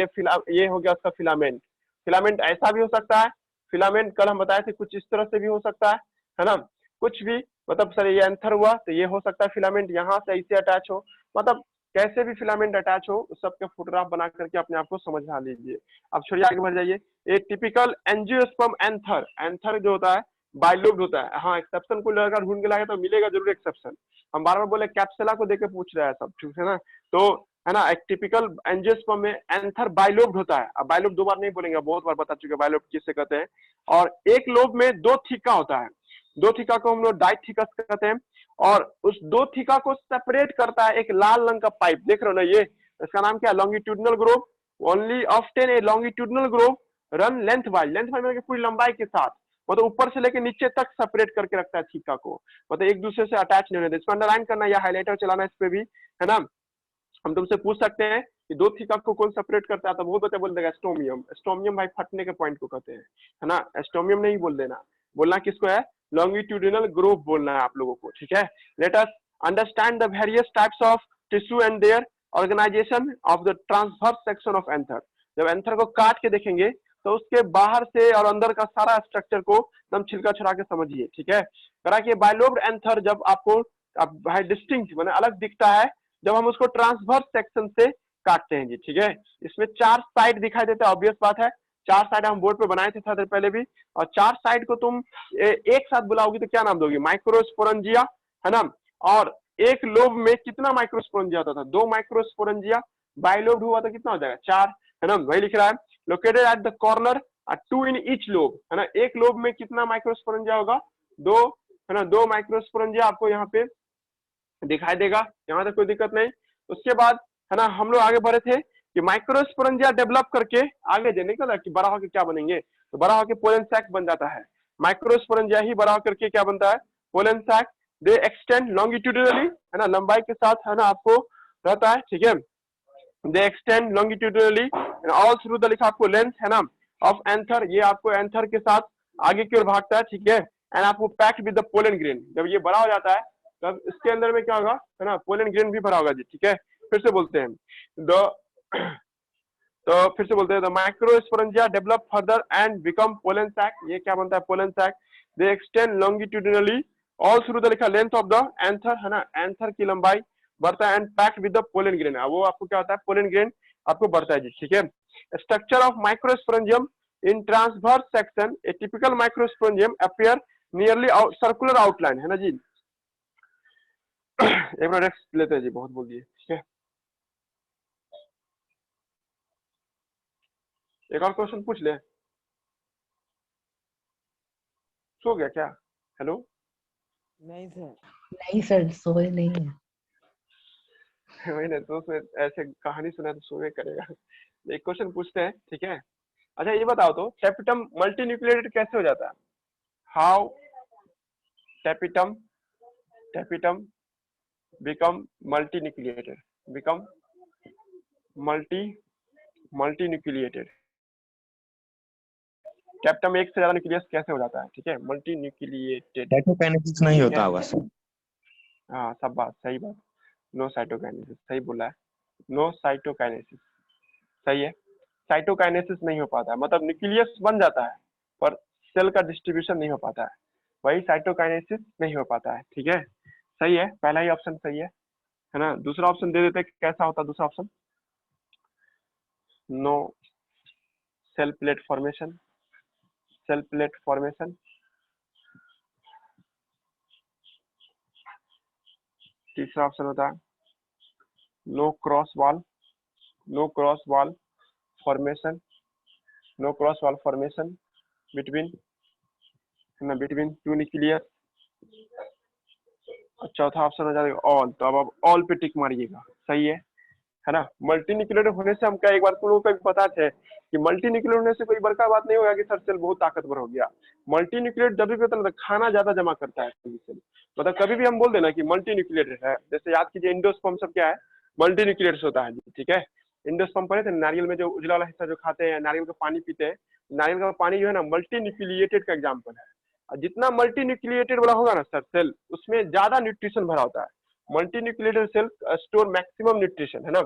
Speaker 1: ये हो गया उसका फिलामेंट। फिलामेंट ऐसा भी हो सकता है, फिलामेंट कल हम बताए थे कुछ इस तरह से भी हो सकता है ना, कुछ भी, मतलब सर ये एंथर हुआ तो ये हो सकता है फिलामेंट यहाँ से ऐसे अटैच हो, मतलब कैसे भी फिलामेंट अटैच हो उस सबके फोटोग्राफ बना करके अपने आप को समझा लीजिए। अब छोड़िए आगे बढ़ जाइए। एक टिपिकल एंजियोस्पर्म एंथर, एंथर जो होता है बाइलोब्ड होता है। हाँ, एक्सेप्शन को लड़का ढूंढ के लाएगा तो मिलेगा जरूर एक्सेप्शन, हम बार बार बोले कैप्सुला को देके पूछ रहा है सब, ठीक है ना। तो है ना, एक टिपिकल एंजियोस्पर्म में एंथर बाइलोब्ड होता है। अब बाइलोब्ड दो बार नहीं बोलेंगे, बहुत बार बता चुके बाइलोब्ड किससे कहते हैं। और एक लोब में दो थीका होता है, दो थीका को हम लोग डाइथीकस कहते हैं, और उस दो थीका को सेपरेट करता है एक लाल रंग का पाइप, देख रहे हो ना ये, इसका नाम क्या है? Longitudinal groove. Only often a longitudinal groove run lengthwise, lengthwise मतलब पूरी लंबाई के साथ, मतलब ऊपर से लेके नीचे तक सेपरेट करके रखता है थीका को, मतलब एक दूसरे से अटैच नहीं होने। इसको अंडरलाइन करना या हाईलाइटर चलाना इस पे भी, है ना। हम तुमसे पूछ सकते हैं कि दो थीका को कौन सेपरेट करता है, तो बहुत बच्चा बोल देगा स्टोमियम। स्टोमियम भाई फटने के पॉइंट को कहते हैं, है ना, स्टोमियम नहीं बोल देना, बोलना किसको है? लॉन्गिट्यूडिनल ग्रोव बोलना है आप लोगों को, ठीक है। Let us understand the various types of tissue and their organisation of the transverse section of anther. जब एंथर को काट के देखेंगे तो उसके बाहर से और अंदर का सारा स्ट्रक्चर को एकदम छिलका छुड़ा के समझिए, ठीक है। करा कि बाइलोब्ड एंथर जब आपको भाई डिस्टिंक्ट माने अलग दिखता है जब हम उसको ट्रांसवर्स सेक्शन से काटते हैं जी, ठीक है। इसमें चार साइड दिखाई देता है, ऑब्वियस बात है, चार साइड हम बोर्ड पे बनाए थे थोड़ी देर पहले भी, और चार साइड को तुम एक साथ बुलाओगी तो क्या नाम दोगी? माइक्रोस्पोरेंजिया, है ना। और एक लोब में कितना माइक्रोस्पोरेंजिया होता था? 2 माइक्रोस्पोरेंजिया। बाइलोब्ड हुआ तो कितना हो जाएगा? 4, है ना, वही लिख रहा है। Located at the corner 2 in each lobe, है ना, एक लोब में कितना माइक्रोस्पोरेंजिया होगा? 2, है ना, 2 माइक्रोस्पोरेंजिया आपको यहाँ पे दिखाई देगा, यहाँ तक कोई दिक्कत नहीं। उसके बाद, है ना, हम लोग आगे बढ़े थे कि माइक्रोस्पोरेंजिया डेवलप करके आगे जो निकला कि बड़ा होकर क्या बनेंगे, तो बड़ा होकर पोलन सैक बन जाता है। माइक्रोस्पोरेंजिया ही बड़ा होकर के क्या बनता है? Pollen sac. They extend longitudinally, है ना, लंबाई के साथ, है ना, आपको रहता है, ठीक है। दे extend longitudinally all through the लिखा आपको लेंथ, है ना, ऑफ एंथर, ये आपको एंथर के साथ आगे की ओर भागता है, ठीक है। एंड आपको packed with the pollen grain, जब ये बड़ा हो जाता है तब इसके अंदर में क्या होगा, है ना, पोलन ग्रेन भी भरा होगा जी, ठीक है। फिर से बोलते हैं द तो फिर से बोलते हैं, the microsporangia develop further and become pollen sac. ये क्या बनता है? Pollen sac. They extend longitudinally all through the लिखा लेंथ ऑफ द एंथर, है ना, एंथर की लंबाई बढ़ता है and packed with the pollen grain. वो आपको क्या होता है? पोलन ग्रेन आपको बढ़ता है जी, ठीक है। Structure of microsporangium in transverse section, A typical microsporangium appear nearly circular outline, है ना जी। एक मिनट रेस्ट लेते हैं जी, बहुत बोल दिए, ठीक है। एक और क्वेश्चन पूछ ले। सो गया क्या? हेलो?
Speaker 3: नहीं सर।
Speaker 4: नहीं सर, सोए नहीं है।
Speaker 1: वही ना, तो उसमें ऐसे कहानी सुना तो सोए करेगा। एक क्वेश्चन पूछते हैं, ठीक है। अच्छा ये बताओ तो, टेपिटम मल्टीन्यूक्लिएटेड कैसे हो जाता है? How tapetum become multinucleated, become multinucleated. Tapetum एक से ज्यादा न्यूक्लियस कैसे हो जाता है? ठीक है, मल्टीन्यूक्लिएटेड।
Speaker 2: साइटोकाइनेसिस नहीं होता होगा सर।
Speaker 1: हाँ सब बात सही बात, नो साइटोकाइनेसिस, सही बोला है, नो साइटोकाइनेसिस, सही है। साइटोकाइनेसिस नहीं हो पाता है, मतलब न्यूक्लियस बन जाता है पर सेल का डिस्ट्रीब्यूशन नहीं हो पाता है, वही साइटोकाइनेसिस नहीं हो पाता है, ठीक है। सही है, पहला ही ऑप्शन सही है ना। दूसरा ऑप्शन दे देते, कैसा होता दूसरा option? No cell plate formation, cell plate formation. तीसरा ऑप्शन होता है no cross wall, no cross wall formation, no cross wall formation between, है ना, बिटवीन टू न्यूक्लियर। और चौथा ऑप्शन हो जाएगा ऑल, तो अब आप ऑल पे टिक मारिएगा, सही है ना। मल्टी न्यूक्लिएटेड होने से हम क्या, एक बार तुम लोगों को भी पता है कि मल्टी न्यूक्लिएटेड होने से कोई बड़का बात नहीं होगा कि सर सेल बहुत ताकतवर हो गया। मल्टी न्यूक्लिएटेड जब भी पता है खाना ज्यादा जमा करता है सेल, मतलब कभी भी हम बोल देना कि मल्टी न्यूक्लिएटेड है, जैसे याद कीजिए इंडोस्पर्म सब क्या है? मल्टी न्यूक्लिएटेड होता है, ठीक है। इंडोस्पर्म पढ़े थे नारियल में, जो उजला वाला हिस्सा जो खाते हैं, नारियल का पानी पीते हैं, नारियल का पानी जो है ना मल्टी न्यूक्लिएटेड का एग्जाम्पल है। और जितना मल्टी न्यूक्लिएटेड वाला होगा ना सर सेल, उसमें ज्यादा न्यूट्रिशन भरा होता है। Multinucleated cell store maximum nutrition, है ना।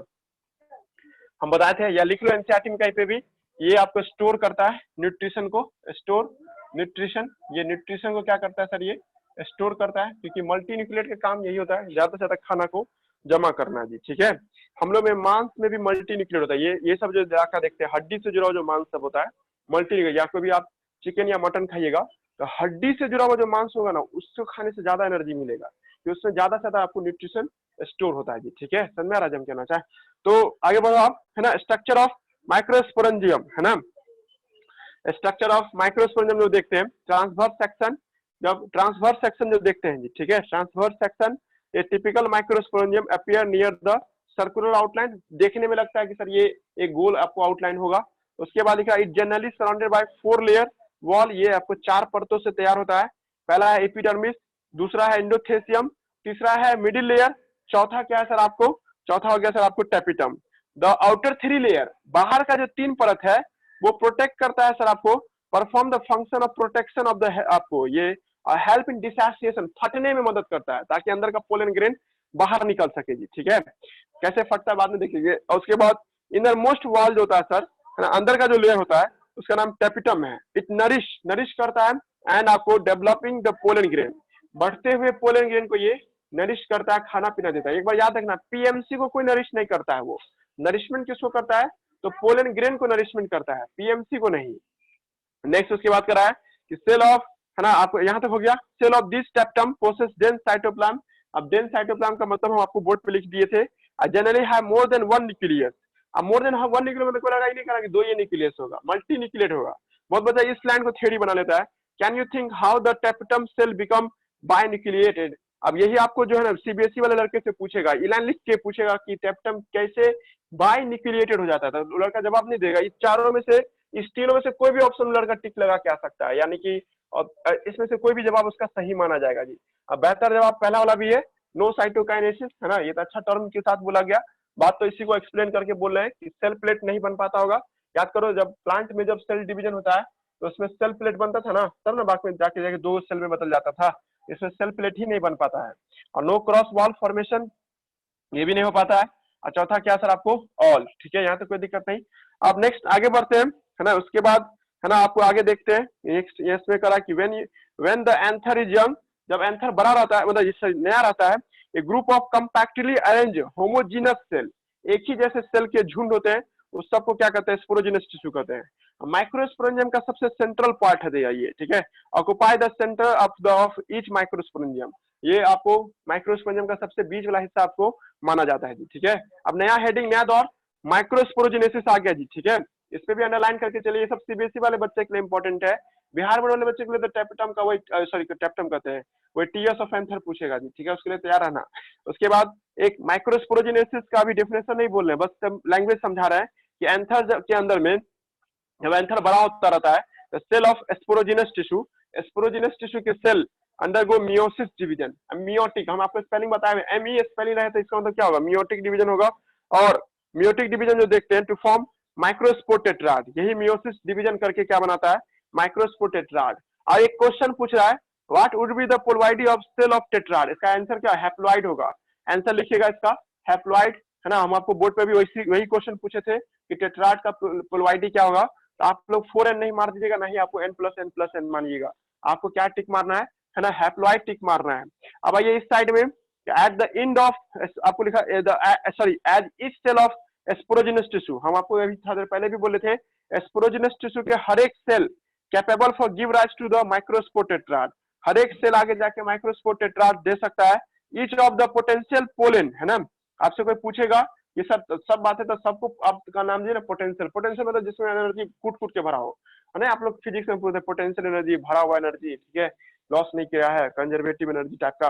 Speaker 1: हम बताए थे, या लिख लो एनसीईआरटी में कहीं पे भी, ये आपको स्टोर करता है न्यूट्रिशन को, स्टोर न्यूट्रिशन, ये न्यूट्रिशन को क्या करता है सर? ये स्टोर करता है, क्योंकि मल्टी न्यूक्लिएट का काम यही होता है, ज्यादा से ज्यादा खाना को जमा करना जी, ठीक है। हम लोग में मांस में भी मल्टी न्यूक्लिएट होता है, ये सब जो जाकर देखते हैं, हड्डी से जुड़ा हुआ जो मांस सब होता है मल्टी न्यूक्लिएट। या कोई भी आप चिकन या मटन खाइएगा तो हड्डी से जुड़ा हुआ जो मांस होगा ना, उसको खाने से ज्यादा एनर्जी मिलेगा, क्योंकि उसमें ज्यादा से ज्यादा आपको न्यूट्रिशन स्टोर होता है जी, ठीक है। समझ में आ रहा है हम कहना चाहे तो? आगे बढ़ो आप, है ना। स्ट्रक्चर ऑफ माइक्रोस्पोरेंजियम, है ना, स्ट्रक्चर ऑफ माइक्रोस्पोरेंजियम जो देखते हैं, ट्रांसवर्स सेक्शन, जब ट्रांसवर्स सेक्शन जो देखते हैं जी, ठीक है, transverse section, A typical microsporangium appear near the circular outline. देखने में लगता है कि सर ये एक गोल आपको आउटलाइन होगा। उसके बाद लिखा it generally surrounded by 4 layer wall, ये आपको 4 परतों से तैयार होता है। पहला है एपिडर्मिस, दूसरा है एंडोथेसियम, तीसरा है मिडिल लेयर, चौथा क्या है सर आपको? चौथा हो गया सर आपको टेपिटम। द आउटर 3 लेयर, बाहर का जो 3 परत है वो प्रोटेक्ट करता है सर आपको, perform the function of protection of the, आपको ये हेल्प इन डिसोसिएशन, फटने में मदद करता है ताकि अंदर का पोलन ग्रेन बाहर निकल सके जी, ठीक है। कैसे फटता है बाद में देखेंगे। और उसके बाद इनर मोस्ट वॉल जो होता है सर, अंदर का जो लेयर होता है उसका नाम टेपिटम है। इट नरिश करता है एंड आपको डेवलपिंग द पोलन ग्रेन, बढ़ते हुए पोलन ग्रेन को ये नरिश करता है, खाना पीना देता है। एक बार याद रखना, पीएमसी को कोई नरिश नहीं करता है, वो नरिशमेंट किसको करता है? तो पोलन ग्रेन को नरिशमेंट करता है, पीएमसी को नहीं। नेक्स्ट उसके बाद करा है कि सेल ऑफ, है ना, आपको यहाँ तक हो गया। Cell of this tapetum process dense cytoplasm. अब डेंस साइटोप्लाज्म का मतलब हम आपको बोर्ड पे लिख दिए थे, generally have more than 1 nucleus. अब मोर देन 1 न्यूक्लियस मतलब कोई लगा ही नहीं करा कि 2 ये न्यूक्लियस होगा, मल्टी न्यूक्लिएट होगा। बहुत बच्चा इस लाइन को थ्योरी बना लेता है। Can you think how the tapetum cell become binucleated? अब यही आपको जो है ना सीबीएसई वाले लड़के से पूछेगा, इलान लिख के पूछेगा कि टेप्टम कैसे बाइन्यूक्लिएटेड हो जाता है, तो लड़का जवाब नहीं देगा। इस चारों में से, इस तीनों में से कोई भी ऑप्शन लड़का टिक लगा के आ सकता है, यानी कि इसमें से कोई भी जवाब उसका सही माना जाएगा जी। अब बेहतर जवाब पहला वाला भी है, नो साइटोकाइनेसिस, है ना, ये तो अच्छा टर्म के साथ बोला गया। बात तो इसी को एक्सप्लेन करके बोल रहे हैं कि सेल प्लेट नहीं बन पाता होगा। याद करो जब प्लांट में जब सेल डिवीजन होता है तो उसमें सेल प्लेट बनता था ना, तब ना बाकी में जाके 2 सेल में बदल जाता था, इसमें सेल प्लेट ही नहीं बन पाता है। और नो क्रॉस वॉल फॉर्मेशन, ये भी नहीं हो पाता है। और चौथा क्या सर आपको ऑल। ठीक है, यहाँ तक कोई दिक्कत नहीं। अब नेक्स्ट आगे बढ़ते हैं, है ना। उसके बाद है ना आपको आगे देखते हैं, नेक्स्ट इसमें करा कि when the anther is young, जब एंथर बड़ा रहता है, मतलब इससे नया रहता है, a group of compactly arrange homogeneous cell, एक ही जैसे सेल के झुंड होते हैं, उस सबको क्या कहते हैं, स्पोरोजिनस टिश्यू कहते हैं। माइक्रोस्पोरेंजियम का सबसे सेंट्रल पार्ट है ये, ठीक है, occupy the centre of each microsporangium, ये आपको माइक्रोस्पोरेंजियम का सबसे बीच वाला हिस्सा आपको माना जाता है जी। ठीक है, अब नया हेडिंग, नया दौर, माइक्रोस्पोरोजिनेसिस आ गया जी। ठीक है, इस पे भी अंडरलाइन करके चलिए, ये सब सीबीएसई वाले बच्चे के लिए इंपॉर्टेंट है। बिहार बोर्ड वाले बच्चे के लिए तो टेप्टम का वही, सॉरी टेप्टम कहते हैं, वही टीएस ऑफ एंथर पूछेगा जी। ठीक है, उसके लिए तैयार रहना। उसके बाद एक माइक्रोस्पोरोजिनेसिस का भी डिफिनेशन नहीं बोल रहे, बस लैंग्वेज समझा रहे हैं कि एंथर के अंदर में जब एंथर बड़ा होता रहता है, cell of sporogenous tissue, sporogenous tissue के cell undergo meiosis division, meiotic, हम आपको स्पेलिंग बताए हुए, एम ई स्पेलिंग रहे तो इसका मतलब क्या होगा, मियोटिक डिवीजन होगा। और मियोटिक डिवीजन जो देखते हैं टू फॉर्म माइक्रोस्पोर टेट्राड, यही मियोसिस डिवीजन करके क्या बनाता है, माइक्रोस्पोर टेट्राड। और एक क्वेश्चन पूछ रहा है, what would be the ploidy of cell of tetrad, इसका आंसर क्या, हैप्लॉइड होगा। आंसर लिखिएगा इसका हैप्लॉइड, है ना। हम आपको बोर्ड पे भी वही क्वेश्चन पूछे थे कि टेट्राड का पोलवाइडी क्या होगा, तो आप लोग 4n नहीं मार दीजिएगा, नहीं आपको n+n+n मानिएगा, आपको क्या टिक मारना है ना, हैप्लॉइड टिक मारना है। अब आइए इस साइड में, एट द एंड ऑफ, आपको लिखा sorry, as each cell of sporogenous tissue, हम आपको अभी थोड़ा देर पहले भी बोले थे, स्पोरोजिनस टिश्यू के हर एक cell capable for give rise to the microspore tetrad, हर एक सेल आगे जाके माइक्रोस्पोर टेट्राड दे सकता है। Each of the potential pollen, है ना, आपसे कोई पूछेगा ये सब बातें, तो सबको आपका नाम दिए ना पोटेंशियल, पोटेंशियल मतलब जिसमें एनर्जी कूट कूट के भरा हो, है ना। आप लोग फिजिक्स में पूछते हैं पोटेंशियल एनर्जी, भरा हुआ एनर्जी, ठीक है, लॉस नहीं किया है, कंजर्वेटिव एनर्जी टाइप का,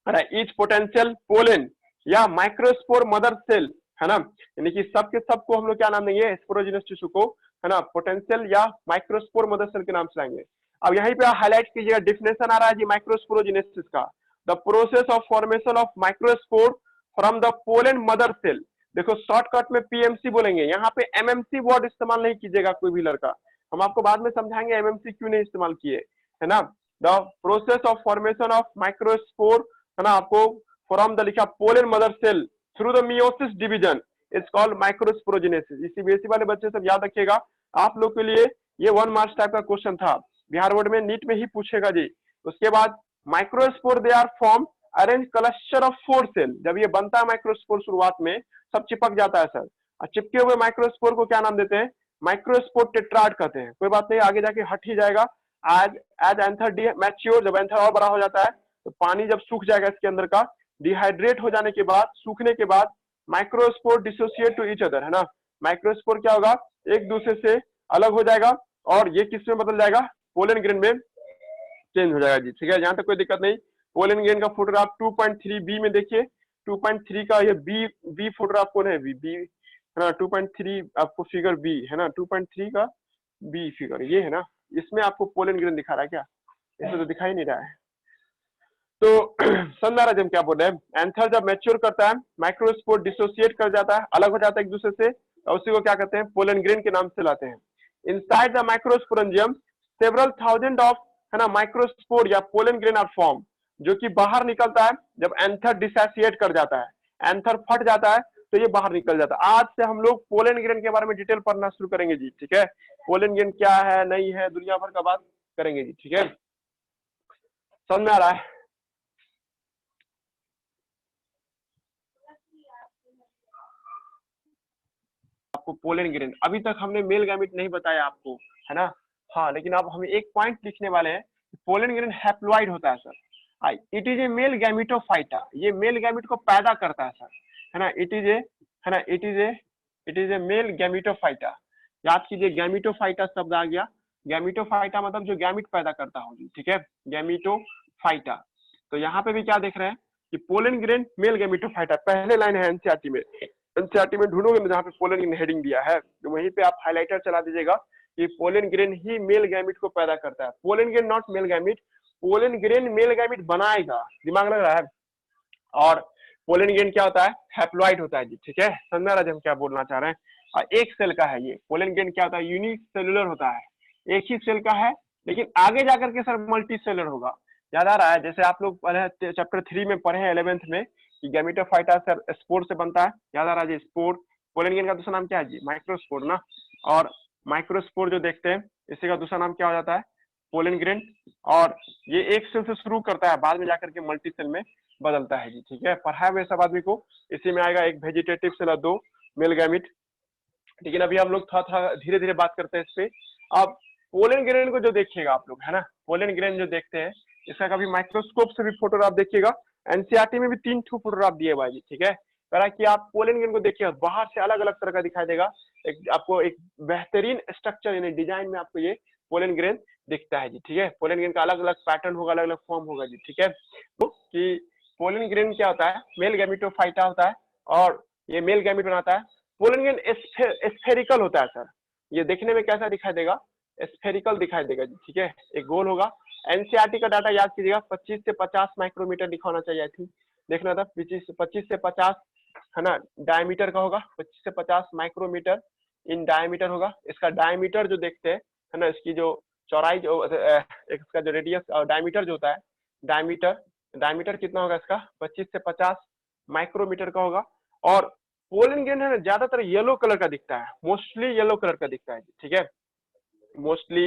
Speaker 1: है ना। ईच पोटेंशियल पोलन या माइक्रोस्पोर मदर सेल, है ना, यानी कि सबके सबको हम लोग क्या नाम देंगे, स्पोरोजिनस टिश्यू को, है ना, पोटेंशियल या माइक्रोस्पोर मदर सेल के नाम से लाएंगे। अब यहीं पे हाईलाइट कीजिएगा, डिफिनेशन आ रहा है जी माइक्रोस्पोरोजिनेसिस का, the process of formation of microspore from the pollen mother cell. देखो शॉर्टकट में पीएमसी बोलेंगे, यहाँ पे एमएमसी वर्ड इस्तेमाल नहीं कीजिएगा कोई भी लड़का, हम आपको बाद में समझाएंगे एमएमसी क्यों नहीं इस्तेमाल किए, है ना। The process of formation of microspore, है ना, आपको फ्रॉम द लिखा pollen mother cell through the meiosis division is called microsporogenesis. इसी बेसी वाले बच्चे सब याद रखिएगा, आप लोग के लिए ये 1 मार्क्स टाइप का क्वेश्चन था, बिहार बोर्ड में नीट में ही पूछेगा जी। उसके बाद microspore they are form arrange cluster of 4 cell, जब ये बनता है माइक्रोस्पोर शुरुआत में सब चिपक जाता है सर, और चिपके हुए माइक्रोस्पोर को क्या नाम देते हैं, माइक्रोस्पोर टेट्राड कहते हैं। कोई बात नहीं, आगे जाके हट ही जाएगा। एज एंथर डी मैच्योर, जब एंथर और बड़ा हो जाता है तो पानी जब सूख जाएगा इसके अंदर का, डिहाइड्रेट हो जाने के बाद, सूखने के बाद microspore dissociate to each other, है ना, माइक्रोस्पोर क्या होगा, एक दूसरे से अलग हो जाएगा, और ये किस में बदल जाएगा, पोलन ग्रेन में चेंज हो जाएगा जी। ठीक है, यहाँ तक कोई दिक्कत नहीं। पोलन ग्रेन का फोटोग्राफ 2.3b में देखिए, 2.3 का ये बी फोटोग्राफ कौन है, बी है ना, 2.3 आपको फिगर बी है ना, 2.3 का बी फिगर ये है ना, इसमें आपको पोलन ग्रेन दिखा रहा है क्या, इसमें तो दिखाई नहीं रहा है। तो समझ आ रहा है हम क्या बोल रहे हैं, एंथर जब मैच्योर करता है माइक्रोस्पोर डिसोसिएट कर जाता है, अलग हो जाता है एक दूसरे से, और उसी को क्या कहते हैं, पोलन ग्रेन के नाम से लाते हैं। Inside the microsporangium several thousand of, है ना, माइक्रोस्पोर या पोलन ग्रेन आर फॉर्म, जो कि बाहर निकलता है जब एंथर डिसोसिएट कर जाता है, एंथर फट जाता है तो ये बाहर निकल जाता है। आज से हम लोग पोलन ग्रेन के बारे में डिटेल पढ़ना शुरू करेंगे जी। ठीक है, पोलन ग्रेन क्या है नहीं है, दुनिया भर का बात करेंगे जी। ठीक है, समझ में आ रहा है। आपको पोलन ग्रेन, अभी तक हमने मेल गैमेट नहीं बताया आपको, है ना, हाँ, लेकिन अब हम एक पॉइंट लिखने वाले हैं, पोलन ग्रेन हैप्लॉइड होता है sir, it is a male gametophyte, ये मेल गैमेट को पैदा करता है सर, है ना, इट इज ए मेल गैमेटोफाइटा। याद कीजिए, गैमेटोफाइटा शब्द आ गया, गैमेटोफाइटा मतलब जो गैमेट पैदा करता हो, ठीक है, गैमेटोफाइटा। तो यहाँ पे भी क्या देख रहे हैं कि पोलन ग्रेन मेल गैमेटोफाइटा, पहले लाइन है एनसीईआरटी में, एनसीईआरटी में ढूंढोगे ना जहाँ पे पोलन ग्रेन हेडिंग दिया है, तो वहीं पे आप हाइलाइटर चला दीजिएगा कि पोलन ग्रेन ही मेल गैमेट को पैदा करता है। Pollen grain not male gamete, pollen grain male gamete बनाएगा, दिमाग लग रहा है। और पोलन ग्रेन क्या होता है, हैप्लॉइड होता है जी। ठीक है, समझ रहा है हम क्या बोलना चाह रहे हैं। और एक सेल का है ये पोलन ग्रेन, क्या होता है, यूनिक सेलुलर होता है, एक ही सेल का है, लेकिन आगे जाकर के सर मल्टी सेलर होगा। याद आ रहा है, जैसे आप लोग चैप्टर 3 में पढ़े हैं 11th में कि गैमेटोफाइटा सर स्पोर से बनता है, याद आ रहा है जी स्पोर। पोलन ग्रेन का दूसरा नाम क्या है जी, माइक्रोस्पोर ना। और माइक्रोस्पोर जो देखते हैं इसी का दूसरा नाम क्या हो जाता है, पोलन ग्रेन। और ये एक सेल से शुरू करता है, बाद में जाकर के मल्टी सेल में बदलता है जी, ठीक है। पढ़ाया हुआ सब आदमी को। इसी में आएगा एक वेजिटेटिव सेल और 2 मेल गैमिट। लेकिन अभी हम लोग थोड़ा धीरे धीरे बात करते हैं इस पे। अब पोलन ग्रेन को जो देखिएगा आप लोग, है ना, पोलन ग्रेन जो देखते हैं इसका कभी माइक्रोस्कोप से भी फोटोग्राफ देखिएगा। एनसीईआरटी में भी 3 ठो फोटोग्राफ दिए हुआ है जी, ठीक है। कह कि आप पोलन ग्रेन को देखिएगा, बाहर से अलग अलग तरह का दिखाई देगा, आपको एक बेहतरीन स्ट्रक्चर यानी डिजाइन में आपको ये पोलन ग्रेन दिखता है जी, ठीक है। पोलन ग्रेन का अलग अलग पैटर्न होगा, अलग अलग फॉर्म होगा जी, ठीक है। तो कि पोलन ग्रेन क्या होता है, मेल गैमेटोफाइटा होता है और ये मेल गैमेट बनाता है। पोलन ग्रेन स्फेरिकल होता है सर, ये देखने में कैसा दिखाई देगा, स्फेरिकल दिखाई देगा जी, ठीक है। एक गोल होगा। एनसीईआरटी का डाटा याद कीजिएगा, 25 से 50 माइक्रोमीटर दिखाना चाहिए, आई थिंक देखना था 25 से 50 है ना, डायमीटर का होगा। 25 से 50 माइक्रोमीटर इन डायमीटर होगा। इसका डायमीटर जो देखते हैं है ना, इसकी जो चौड़ाई जो इसका जो रेडियस और डायमीटर जो होता है, डायमीटर कितना होगा इसका, 25 से 50 माइक्रोमीटर का होगा। और पोलन ग्रेन है ना ज्यादातर येलो कलर का दिखता है, मोस्टली येलो कलर का दिखता है, ठीक है, मोस्टली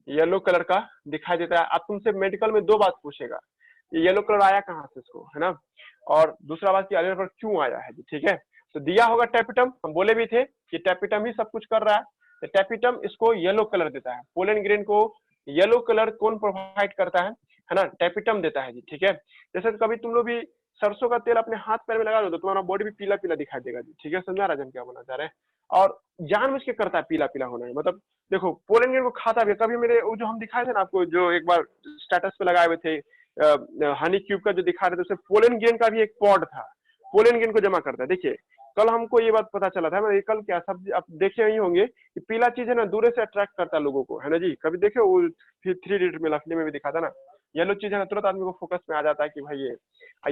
Speaker 1: येलो कलर का दिखाई देता है। अब तुमसे मेडिकल में 2 बात पूछेगा, ये येलो कलर आया कहाँ से इसको, है ना, और दूसरा बात कि अलग पर क्यों आया है जी, ठीक है। तो दिया होगा टैपिटम, हम बोले भी थे कि टैपिटम ही सब कुछ कर रहा है, तो टैपिटम इसको येलो कलर देता है। पोलन ग्रेन को येलो कलर कौन प्रोवाइड करता है ना, टैपिटम देता है जी, ठीक है। जैसे कभी तुम लोग भी सरसों का तेल अपने हाथ पैर में लगा दो तो तुम्हारा बॉडी भी पीला पीला दिखाई देगा जी, ठीक है। समझा राजन क्या बोलना चाह रहे हैं, और जानबूझ के करता है पीला पीला होना है, मतलब देखो पोलन ग्रेन को खाता भी। कभी मेरे वो जो हम दिखाए थे ना आपको, जो एक बार स्टेटस पे लगाए हुए थे हनी क्यूब का जो दिखा रहे थे, उसमें पोलन ग्रेन का भी एक पॉड था, पोलन ग्रेन को जमा करता है। देखिए कल हमको ये बात पता चला था, मैं कल क्या सब आप देखे ही होंगे कि पीला चीज है ना दूर से अट्रैक्ट करता है लोगों को, है ना जी। कभी देखे वो 3 इडियट में लफली में भी दिखा था ना, येलो चीज है ना तुरंत आदमी को फोकस में आ जाता है कि भाई ये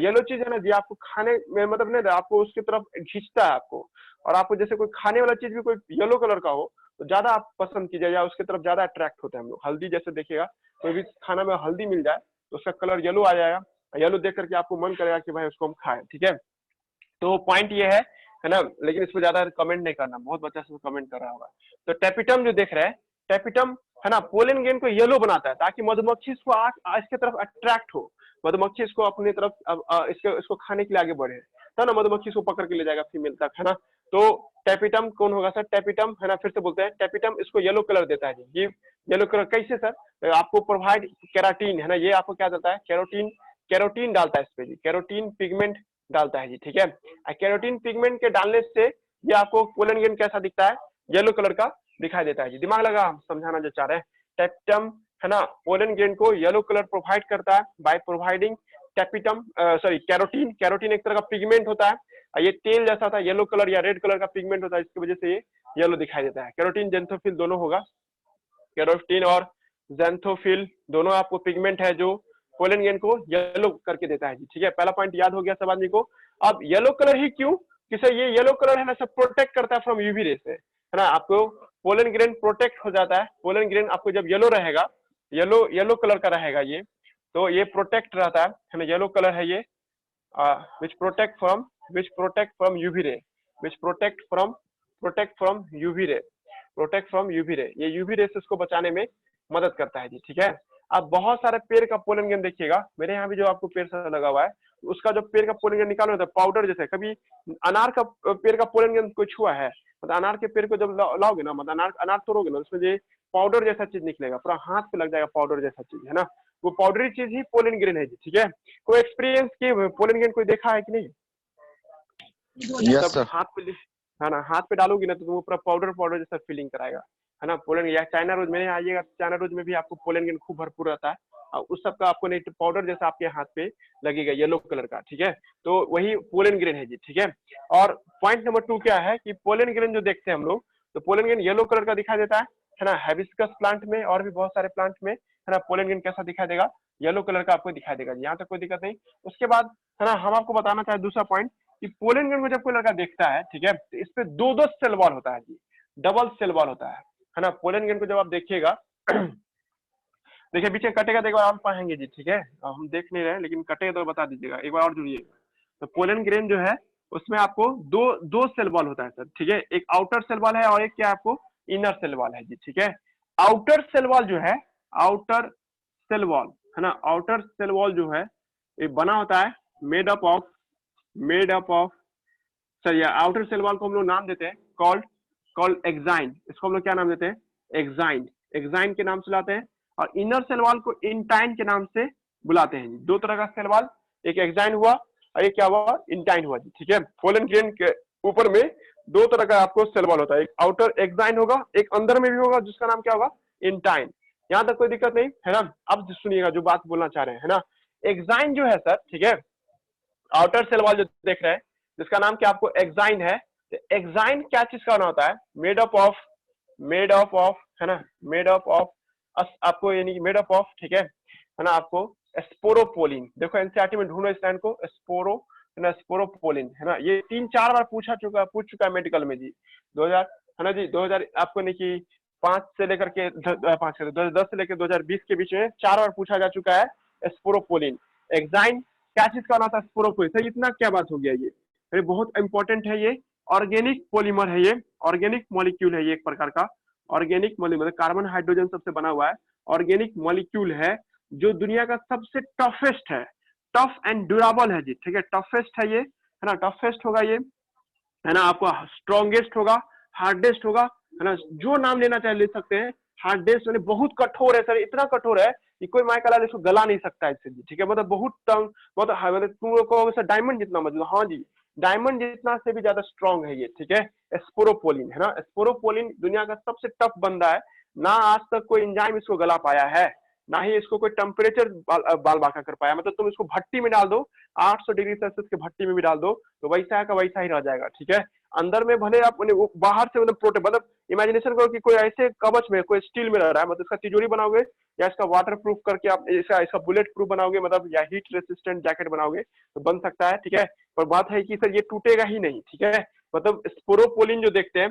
Speaker 1: येलो चीज है ना जी, आपको खाने में मतलब नहीं आपको उसकी तरफ खींचता है आपको। और आपको जैसे कोई खाने वाला चीज भी कोई येलो कलर का हो तो ज्यादा आप पसंद कीजिए या उसकी तरफ ज्यादा अट्रैक्ट होते हैं हम लोग। हल्दी जैसे देखिएगा, कोई भी खाना में हल्दी मिल जाए तो उसका कलर येलो आ जाएगा, येलो देख करके आपको मन करेगा कि भाई उसको हम खाएं, ठीक है। तो पॉइंट ये है ना, लेकिन इस पर ज्यादा कमेंट नहीं करना, बहुत बच्चा सब कमेंट कर रहा होगा। तो टैपिटम जो देख रहे हैं, टैपिटम है ना पोलन ग्रेन को येलो बनाता है ताकि मधुमक्खी इसको इसके तरफ अट्रैक्ट हो, मधुमक्खी इसको अपनी तरफ इसको खाने के लिए आगे बढ़े, है ना, मधुमक्खी इसको पकड़ के ले जाएगा फीमेल तक, है ना। तो टैपिटम कौन होगा सर, टैपिटम है ना, फिर से बोलते हैं टैपिटम इसको येलो कलर देता है जी। ये येलो कलर कैसे सर, आपको प्रोवाइड केराटिन है ना, ये आपको क्या देता है, कैरोटीन डालता है इस पे जी, कैरोटीन पिगमेंट डालता है जी, ठीक है। कैरोटीन पिगमेंट के डालने से ये आपको पोलन ग्रेन कैसा दिखता है, येलो कलर का दिखाई देता है जी। दिमाग लगा हम समझाना जो चाह रहे हैं। टैपिटम है ना पोलन ग्रेन को येलो कलर प्रोवाइड करता है बाय प्रोवाइडिंग टैपिटम कैरोटीन एक तरह का पिगमेंट होता है, ये तेल जैसा होता है, येलो कलर या रेड कलर का पिगमेंट होता है, इसकी वजह से ये येलो दिखाई देता है। कैरोटीन जेंथोफिल दोनों होगा, कैरोटीन और जेंथोफिल दोनों आपको पिगमेंट है जो पोलन ग्रेन को येलो करके देता है जी, ठीक है। पहला पॉइंट याद हो गया सब आदमी को। अब येलो कलर ही क्यों, किसे ये येलो कलर है ना सब प्रोटेक्ट करता है फ्रॉम यूवी रे से, है ना। आपको पोलन ग्रेन प्रोटेक्ट हो जाता है, पोलन ग्रेन आपको जब येलो रहेगा, येलो कलर का रहेगा ये, तो ये प्रोटेक्ट रहता है ना, येलो कलर है ये, which protect from UV ray, which protect from UV ray, ये UV रे से उसको बचाने में मदद करता है जी, ठीक है। अब बहुत सारे पेड़ का पोलन ग्रेन देखिएगा, मेरे यहाँ भी जो आपको पेड़ सा लगा हुआ है, उसका जो पेड़ का पोलन ग्रेन निकालो तो पाउडर जैसे, कभी अनार का पेड़ का पोलन ग्रेन कोई छुआ है, मतलब अनार के पेड़ को जब लाओगे ना, मतलब अनार तोड़ोगे ना, उसमें जो पाउडर जैसा चीज निकलेगा, पूरा हाथ पे लग जाएगा पाउडर जैसा चीज, है ना, वो पाउडरी चीज ही पोलन ग्रेन है जी, ठीक है। कोई एक्सपीरियंस किए पोलन ग्रेन कोई देखा है कि नहीं?
Speaker 2: Yes sir.
Speaker 1: हाथ पे है ना, हाथ पे डालोगी ना तो वो पूरा पाउडर जैसा फीलिंग कराएगा, है ना। पोलन या चाइना रोज में आइएगा, चाइना रोज में भी आपको पोलन ग्रेन खूब भरपूर रहता है, और उस सब का आपको नहीं पाउडर जैसा आपके हाथ पे लगेगा येलो कलर का, ठीक है। तो वही पोलन ग्रेन है जी, ठीक है। और पॉइंट नंबर 2 क्या है कि पोलन ग्रेन जो देखते हैं हम लोग, तो पोलन ग्रेन येलो कलर का दिखाई देता है ना, हाइबिस्कस प्लांट में और भी बहुत सारे प्लांट में, है ना, पोलन ग्रेन कैसा दिखाई देगा, येलो कलर का आपको दिखाई देगा, यहाँ तक कोई दिक्कत नहीं। उसके बाद है ना हम आपको बताना चाहे दूसरा पॉइंट कि पोलन ग्रेन को जब कोई लड़का देखता है, ठीक है, तो इस पे 2 सेल वॉल होता है जी, डबल सेल वॉल होता है ना। पोलन ग्रेन को जब आप देखिएगा देखिए बीच में कटेगा तो एक बार और पाएंगे जी, ठीक है। हम देख नहीं रहे लेकिन कटेगा तो बता दीजिएगा, एक बार और जुड़िएगा। तो पोलन ग्रेन जो है उसमें आपको दो सेल वॉल होता है सर, ठीक है। एक आउटर सेल वॉल है और एक क्या आपको इनर सेल वॉल है जी, ठीक है। आउटर सेल वॉल जो है, आउटर सेल वॉल है ना, आउटर सेल वॉल जो है ये बना होता है मेड अप ऑफ सर, या आउटर सेल वॉल को हम लोग नाम देते हैं कॉल्ड एक्साइन। इसको हम लोग क्या नाम देते हैं? एक्साइन के नाम से बुलाते हैं। और इनर सेल वॉल को इंटाइन के नाम से बुलाते हैं। दो तरह का सेल वॉल, एक एक्साइन हुआ और एक क्या हुआ? इंटाइन हुआ जी, ठीक है। पोलन ग्रेन के ऊपर में दो तरह का आपको सेल वॉल होता है, एक आउटर एक्साइन होगा, एक अंदर में भी होगा जिसका नाम क्या होगा? इंटाइन। यहाँ तक कोई दिक्कत नहीं है ना। अब सुनिएगा जो बात बोलना चाह रहे हैं, है ना। एक्साइन जो है सर, ठीक है, आउटर सेल वॉल जो देख रहे हैं जिसका नाम क्या आपको एक्साइन है, तो एक्साइन क्या चीज का बना होता है? मेड अप ऑफ है ना, मेड अप ऑफ आपको यानी मेड अप ऑफ, ठीक है ना, आपको स्पोरोपोलिन। देखो एनसीईआरटी में ढूंढो इस लाइन को, स्पोरोपोलिन है ना। ये 3-4 बार पूछ चुका है मेडिकल में जी। 2000 है ना जी, 2000 आपको नहीं कि 5 से लेकर के 2010 से लेकर 2020 के बीच में 4 बार पूछा जा चुका है स्पोरोपोलिन। एक्साइन क्या चीज का बना था? स्पोरोपोलिन। सर इतना क्या बात हो गया ये बहुत इंपॉर्टेंट है। ये ऑर्गेनिक पॉलीमर है, ये ऑर्गेनिक मॉलिक्यूल है, ये एक प्रकार का ऑर्गेनिक मॉलिक्यूल, कार्बन हाइड्रोजन सबसे बना हुआ है ऑर्गेनिक मॉलिक्यूल है, जो दुनिया का सबसे टफेस्ट है, टफ एंड ड्यूरेबल है जी, ठीक है। टफेस्ट है ये, है ना, टफेस्ट होगा ये, है ना। आपको स्ट्रॉन्गेस्ट होगा, हार्डेस्ट होगा, है ना, जो नाम लेना चाहे ले सकते हैं। हार्डेस्ट यानी बहुत कठोर है सर, इतना कठोर है कि कोई माइकल इसको गला नहीं सकता इससे जी, ठीक है। मतलब बहुत तंग, मतलब तुम लोग कहोगे सर डायमंड जितना मजबूत, हाँ जी डायमंड जितना से भी ज्यादा स्ट्रॉन्ग है ये, ठीक है। स्पोरोपोलिन है ना, स्पोरोपोलिन दुनिया का सबसे टफ बंदा है ना। आज तक कोई एंजाइम इसको गला पाया है, ना ही इसको कोई टेम्परेचर बाल बांका कर पाया। मतलब तुम इसको भट्टी में डाल दो, 800 डिग्री सेल्सियस के भट्टी में भी डाल दो तो वैसा का वैसा ही रह जाएगा, ठीक है। अंदर में भले आप बाहर से मतलब प्रोटेक्ट, मतलब इमेजिनेशन करो कि कोई ऐसे कवच में, कोई स्टील में रह रहा है, मतलब इसका तिजोरी बनाओगे या इसका वाटर प्रूफ करके आप इसका बुलेट प्रूफ बनाओगे, मतलब या हीट रेसिस्टेंट जैकेट बनाओगे तो बन सकता है, ठीक है। पर बात है कि सर ये टूटेगा ही नहीं, ठीक है। मतलब स्पोरोपोलिन जो देखते हैं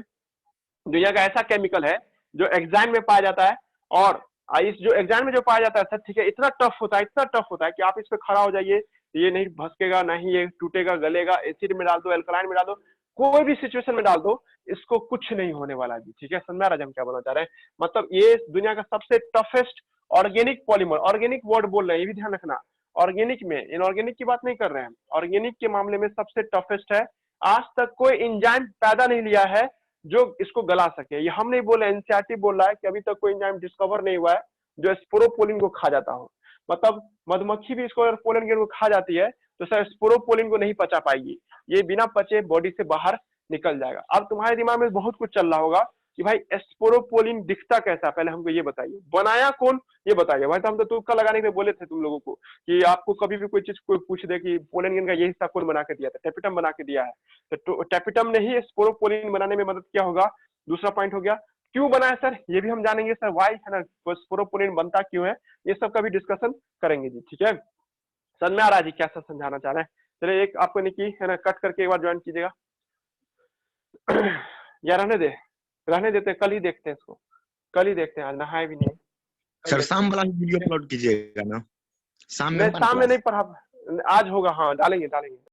Speaker 1: दुनिया का ऐसा केमिकल है जो एक्साइन में पाया जाता है, और इस जो एक्साइन में जो पाया जाता है सर, ठीक है, इतना टफ होता है, इतना टफ होता है कि आप इस पे खड़ा हो जाइए ये नहीं भसकेगा, ना ही ये टूटेगा गलेगा। एसिड में डाल दो, एल्कलाइन में डाल दो, कोई भी सिचुएशन में डाल दो, इसको कुछ नहीं होने वाला जी, ठीक है। समझ में आ रहा है हम क्या बोलना चाह रहे हैं? मतलब ये दुनिया का सबसे toughest organic polymer, organic word बोल रहे हैं, ये भी ध्यान रखना। ऑर्गेनिक में, इनऑर्गेनिक की बात नहीं कर रहे हैं, ऑर्गेनिक के मामले में सबसे टफेस्ट है। आज तक कोई एंजाइम पैदा नहीं लिया है जो इसको गला सके। ये हम नहीं बोल रहे, एनसीईआरटी बोल रहा है कि अभी तक कोई एंजाइम डिस्कवर नहीं हुआ है जो स्पोरोपोलिन को खा जाता हो। मतलब मधुमक्खी भी इसको अगर पोलन ग्रेन को खा जाती है तो सर स्पोरोपोलिन को नहीं पचा पाएगी, ये बिना पचे बॉडी से बाहर निकल जाएगा। अब तुम्हारे दिमाग में बहुत कुछ चल रहा होगा कि भाई स्पोरोपोलिन दिखता कैसा, पहले हमको ये बताइए, बनाया कौन ये बताइए। भाई तो हम तो तुक्का लगाने के लिए बोले थे तुम लोगों को कि आपको कभी भी कोई चीज कोई पूछ दे कि पोलन ग्रेन का ये हिस्सा कौन बना के दिया था, टेपिटम बना के दिया है। तो टेपिटम ने ही स्पोरोपोलिन बनाने में मदद किया होगा। दूसरा पॉइंट हो गया क्यों बना है सर, ये भी हम जानेंगे सर, वाई है ना, स्पोरोपोलिन बनता क्यों है, ये सब का भी डिस्कशन करेंगे जी, ठीक है। समझ में आ रहा है जी कैसा समझाना चाह रहे हैं? चलिए एक आपको निकी है ना कट करके एक बार ज्वाइन कीजिएगा। या रहने देते, कल ही देखते हैं इसको, कल ही देखते हैं, आज नहाए भी नहीं।
Speaker 2: सर शाम वाला वीडियो अपलोड कीजिएगा ना, शाम में
Speaker 1: नहीं शाम में नहीं पढ़ा, आज होगा, हाँ डालेंगे।